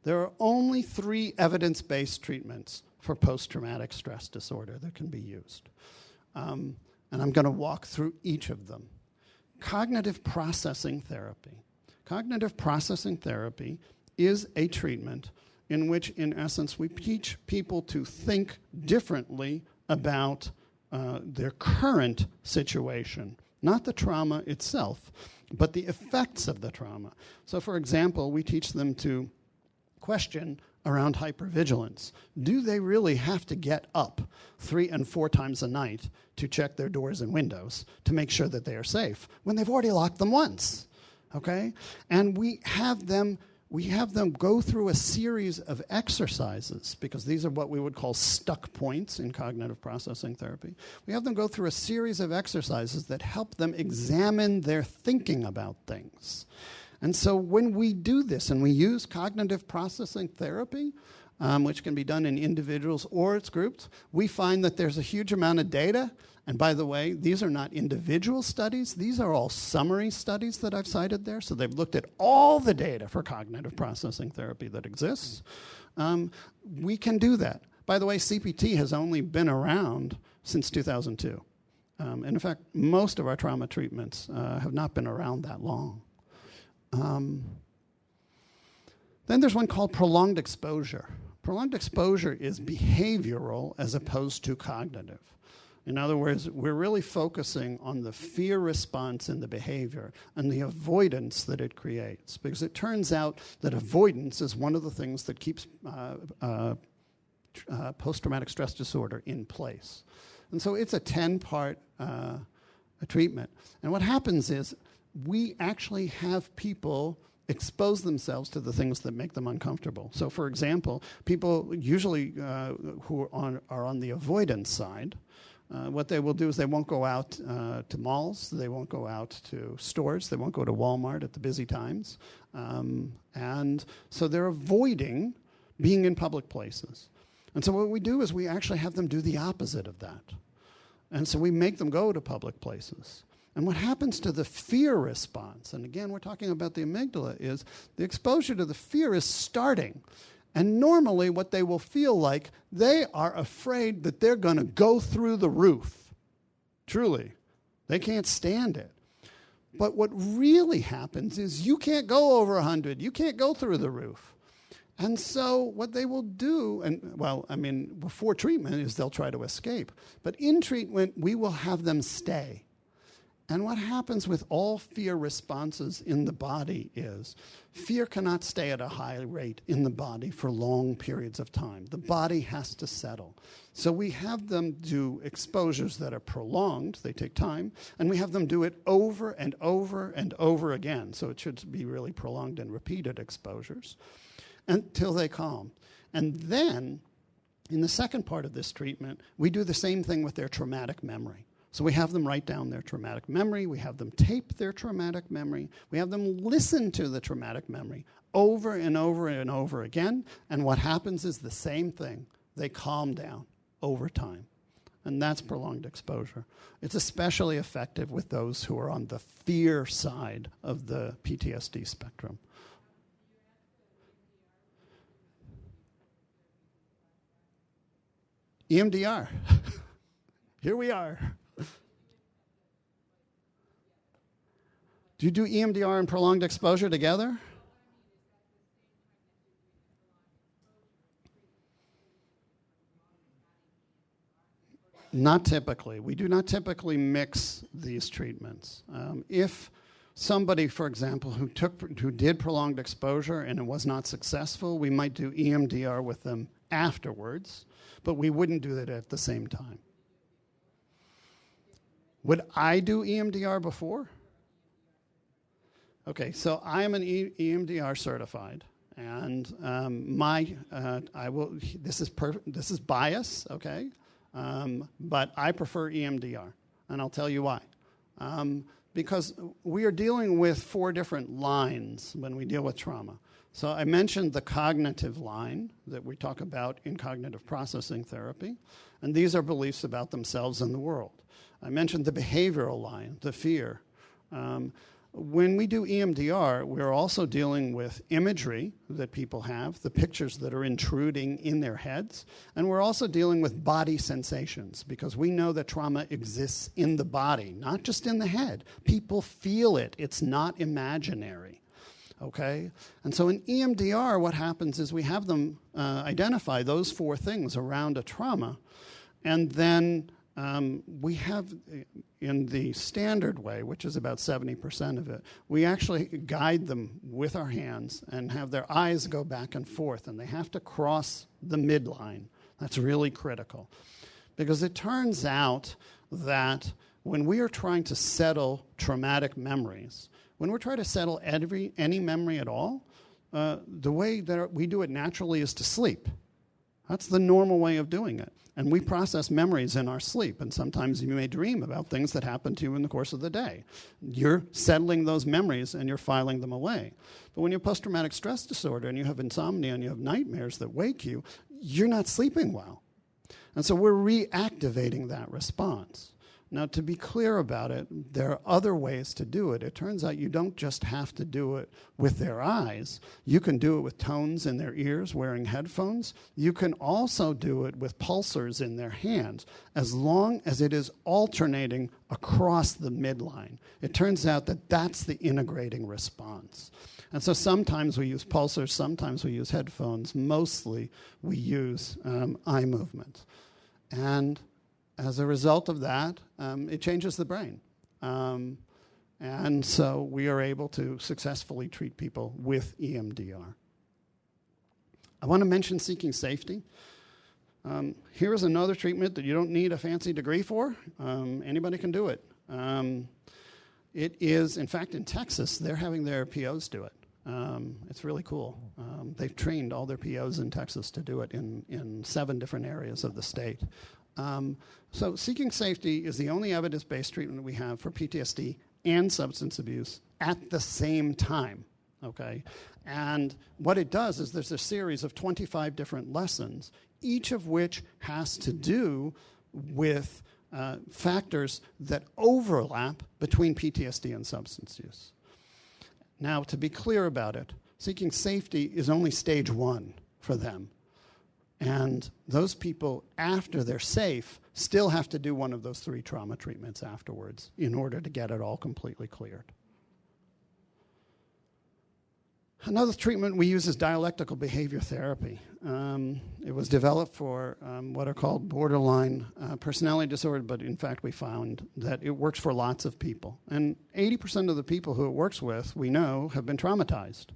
There are only 3 evidence-based treatments for post-traumatic stress disorder that can be used. And I'm going to walk through each of them. Cognitive processing therapy. Cognitive processing therapy is a treatment in which, in essence, we teach people to think differently about their current situation, not the trauma itself, but the effects of the trauma. So, for example, we teach them to question around hypervigilance. Do they really have to get up 3 and 4 times a night to check their doors and windows to make sure that they are safe when they've already locked them once? Okay? And we have them go through a series of exercises, because these are what we would call stuck points in cognitive processing therapy. We have them go through a series of exercises that help them examine their thinking about things. And so when we do this and we use cognitive processing therapy, which can be done in individuals or its groups, we find that there's a huge amount of data. And by the way, these are not individual studies. These are all summary studies that I've cited there. So they've looked at all the data for cognitive processing therapy that exists. We can do that. By the way, CPT has only been around since 2002. And in fact, most of our trauma treatments have not been around that long. Then there's one called prolonged exposure. Prolonged exposure is behavioral as opposed to cognitive. In other words, we're really focusing on the fear response in the behavior and the avoidance that it creates, because it turns out that avoidance is one of the things that keeps post-traumatic stress disorder in place. And so it's a 10-part treatment. And what happens is we actually have people expose themselves to the things that make them uncomfortable. So, for example, people usually who are on the avoidance side, what they will do is they won't go out to malls, they won't go out to stores, they won't go to Walmart at the busy times. And so they're avoiding being in public places. And so what we do is we actually have them do the opposite of that. And so we make them go to public places. And what happens to the fear response, and again, we're talking about the amygdala, is the exposure to the fear is starting. And normally what they will feel like, they are afraid that they're going to go through the roof. Truly. They can't stand it. But what really happens is you can't go over 100. You can't go through the roof. And so what they will do, before treatment, is they'll try to escape. But in treatment, we will have them stay. And what happens with all fear responses in the body is fear cannot stay at a high rate in the body for long periods of time. The body has to settle. So we have them do exposures that are prolonged, they take time, and we have them do it over and over and over again. So it should be really prolonged and repeated exposures until they calm. And then In the second part of this treatment, we do the same thing with their traumatic memory. So we have them write down their traumatic memory, we have them tape their traumatic memory, we have them listen to the traumatic memory over and over and over again, and what happens is the same thing. They calm down over time, and that's prolonged exposure. It's especially effective with those who are on the fear side of the PTSD spectrum. EMDR. Here we are. Do you do EMDR and prolonged exposure together? Not typically. We do not typically mix these treatments. If somebody, for example, who did prolonged exposure and it was not successful, we might do EMDR with them afterwards, but we wouldn't do that at the same time. Would I do EMDR before? Okay, so I am an EMDR certified, and this is bias, okay, but I prefer EMDR, and I'll tell you why. Because we are dealing with 4 different lines when we deal with trauma. So I mentioned the cognitive line that we talk about in cognitive processing therapy, and these are beliefs about themselves and the world. I mentioned the behavioral line, the fear. When we do EMDR, we're also dealing with imagery that people have, the pictures that are intruding in their heads, and we're also dealing with body sensations because we know that trauma exists in the body, not just in the head. People feel it. It's not imaginary. Okay? And so in EMDR, what happens is we have them identify those 4 things around a trauma, and then we have, in the standard way, which is about 70% of it, we actually guide them with our hands and have their eyes go back and forth, and they have to cross the midline. That's really critical. Because it turns out that when we are trying to settle traumatic memories, when we're trying to settle any memory at all, the way that we do it naturally is to sleep. That's the normal way of doing it. And we process memories in our sleep, and sometimes you may dream about things that happened to you in the course of the day. You're settling those memories and you're filing them away. But when you have post-traumatic stress disorder and you have insomnia and you have nightmares that wake you, you're not sleeping well. And so we're reactivating that response. Now, to be clear about it, there are other ways to do it. It turns out you don't just have to do it with their eyes. You can do it with tones in their ears, wearing headphones. You can also do it with pulsars in their hands, as long as it is alternating across the midline. It turns out that that's the integrating response. And so sometimes we use pulsars, sometimes we use headphones. Mostly we use eye movement. And as a result of that, it changes the brain. And so we are able to successfully treat people with EMDR. I want to mention seeking safety. Here is another treatment that you don't need a fancy degree for. Anybody can do it. It is, in fact, in Texas, they're having their POs do it. It's really cool. They've trained all their POs in Texas to do it in 7 different areas of the state. So seeking safety is the only evidence-based treatment we have for PTSD and substance abuse at the same time, okay? And what it does is there's a series of 25 different lessons, each of which has to do with factors that overlap between PTSD and substance use. Now, to be clear about it, seeking safety is only stage 1 for them. And those people, after they're safe, still have to do one of those 3 trauma treatments afterwards in order to get it all completely cleared. Another treatment we use is dialectical behavior therapy. It was developed for what are called borderline personality disorder, but in fact we found that it works for lots of people. And 80% of the people who it works with, we know, have been traumatized.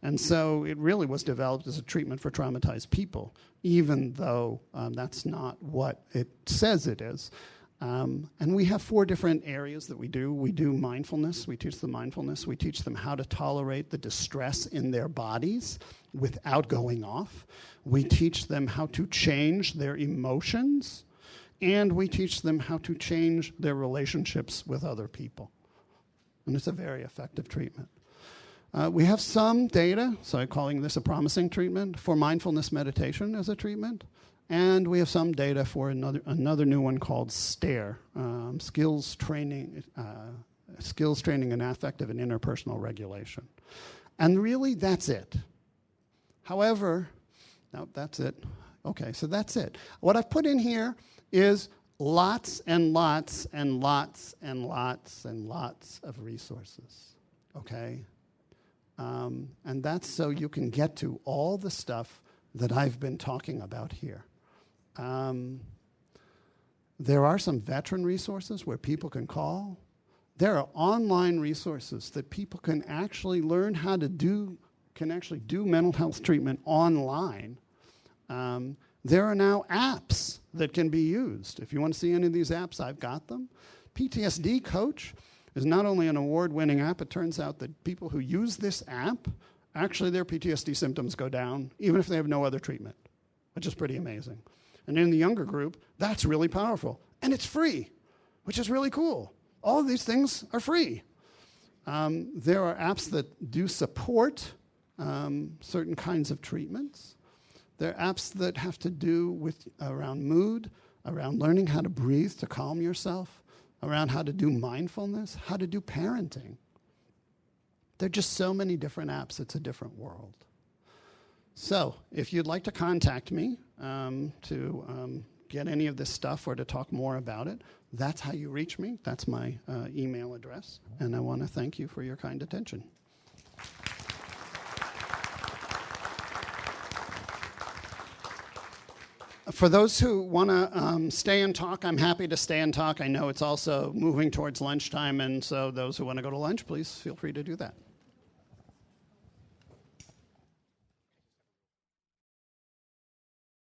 And so it really was developed as a treatment for traumatized people, even though that's not what it says it is. And we have 4 different areas that we do. We do mindfulness. We teach them mindfulness. We teach them how to tolerate the distress in their bodies without going off. We teach them how to change their emotions. And we teach them how to change their relationships with other people. And it's a very effective treatment. We have some data, so I'm calling this a promising treatment, for mindfulness meditation as a treatment. And we have some data for another new one called STARE, skills training in affective and interpersonal regulation. And really, that's it. However, no, that's it. Okay, so that's it. What I've put in here is lots and lots and lots and lots and lots of resources, okay? And that's so you can get to all the stuff that I've been talking about here. There are some veteran resources where people can call. There are online resources that people can actually learn how to do, can actually do mental health treatment online. There are now apps that can be used. If you want to see any of these apps, I've got them. PTSD Coach is not only an award-winning app, it turns out that people who use this app, actually their PTSD symptoms go down, even if they have no other treatment, which is pretty amazing. And in the younger group, that's really powerful. And it's free, which is really cool. All of these things are free. There are apps that do support certain kinds of treatments. There are apps that have to do with around mood, around learning how to breathe to calm yourself, around how to do mindfulness, how to do parenting. There are just so many different apps. It's a different world. So if you'd like to contact me to get any of this stuff or to talk more about it, that's how you reach me. That's my email address. And I want to thank you for your kind attention. For those who want to stay and talk, I'm happy to stay and talk. I know it's also moving towards lunchtime, and so those who want to go to lunch, please feel free to do that.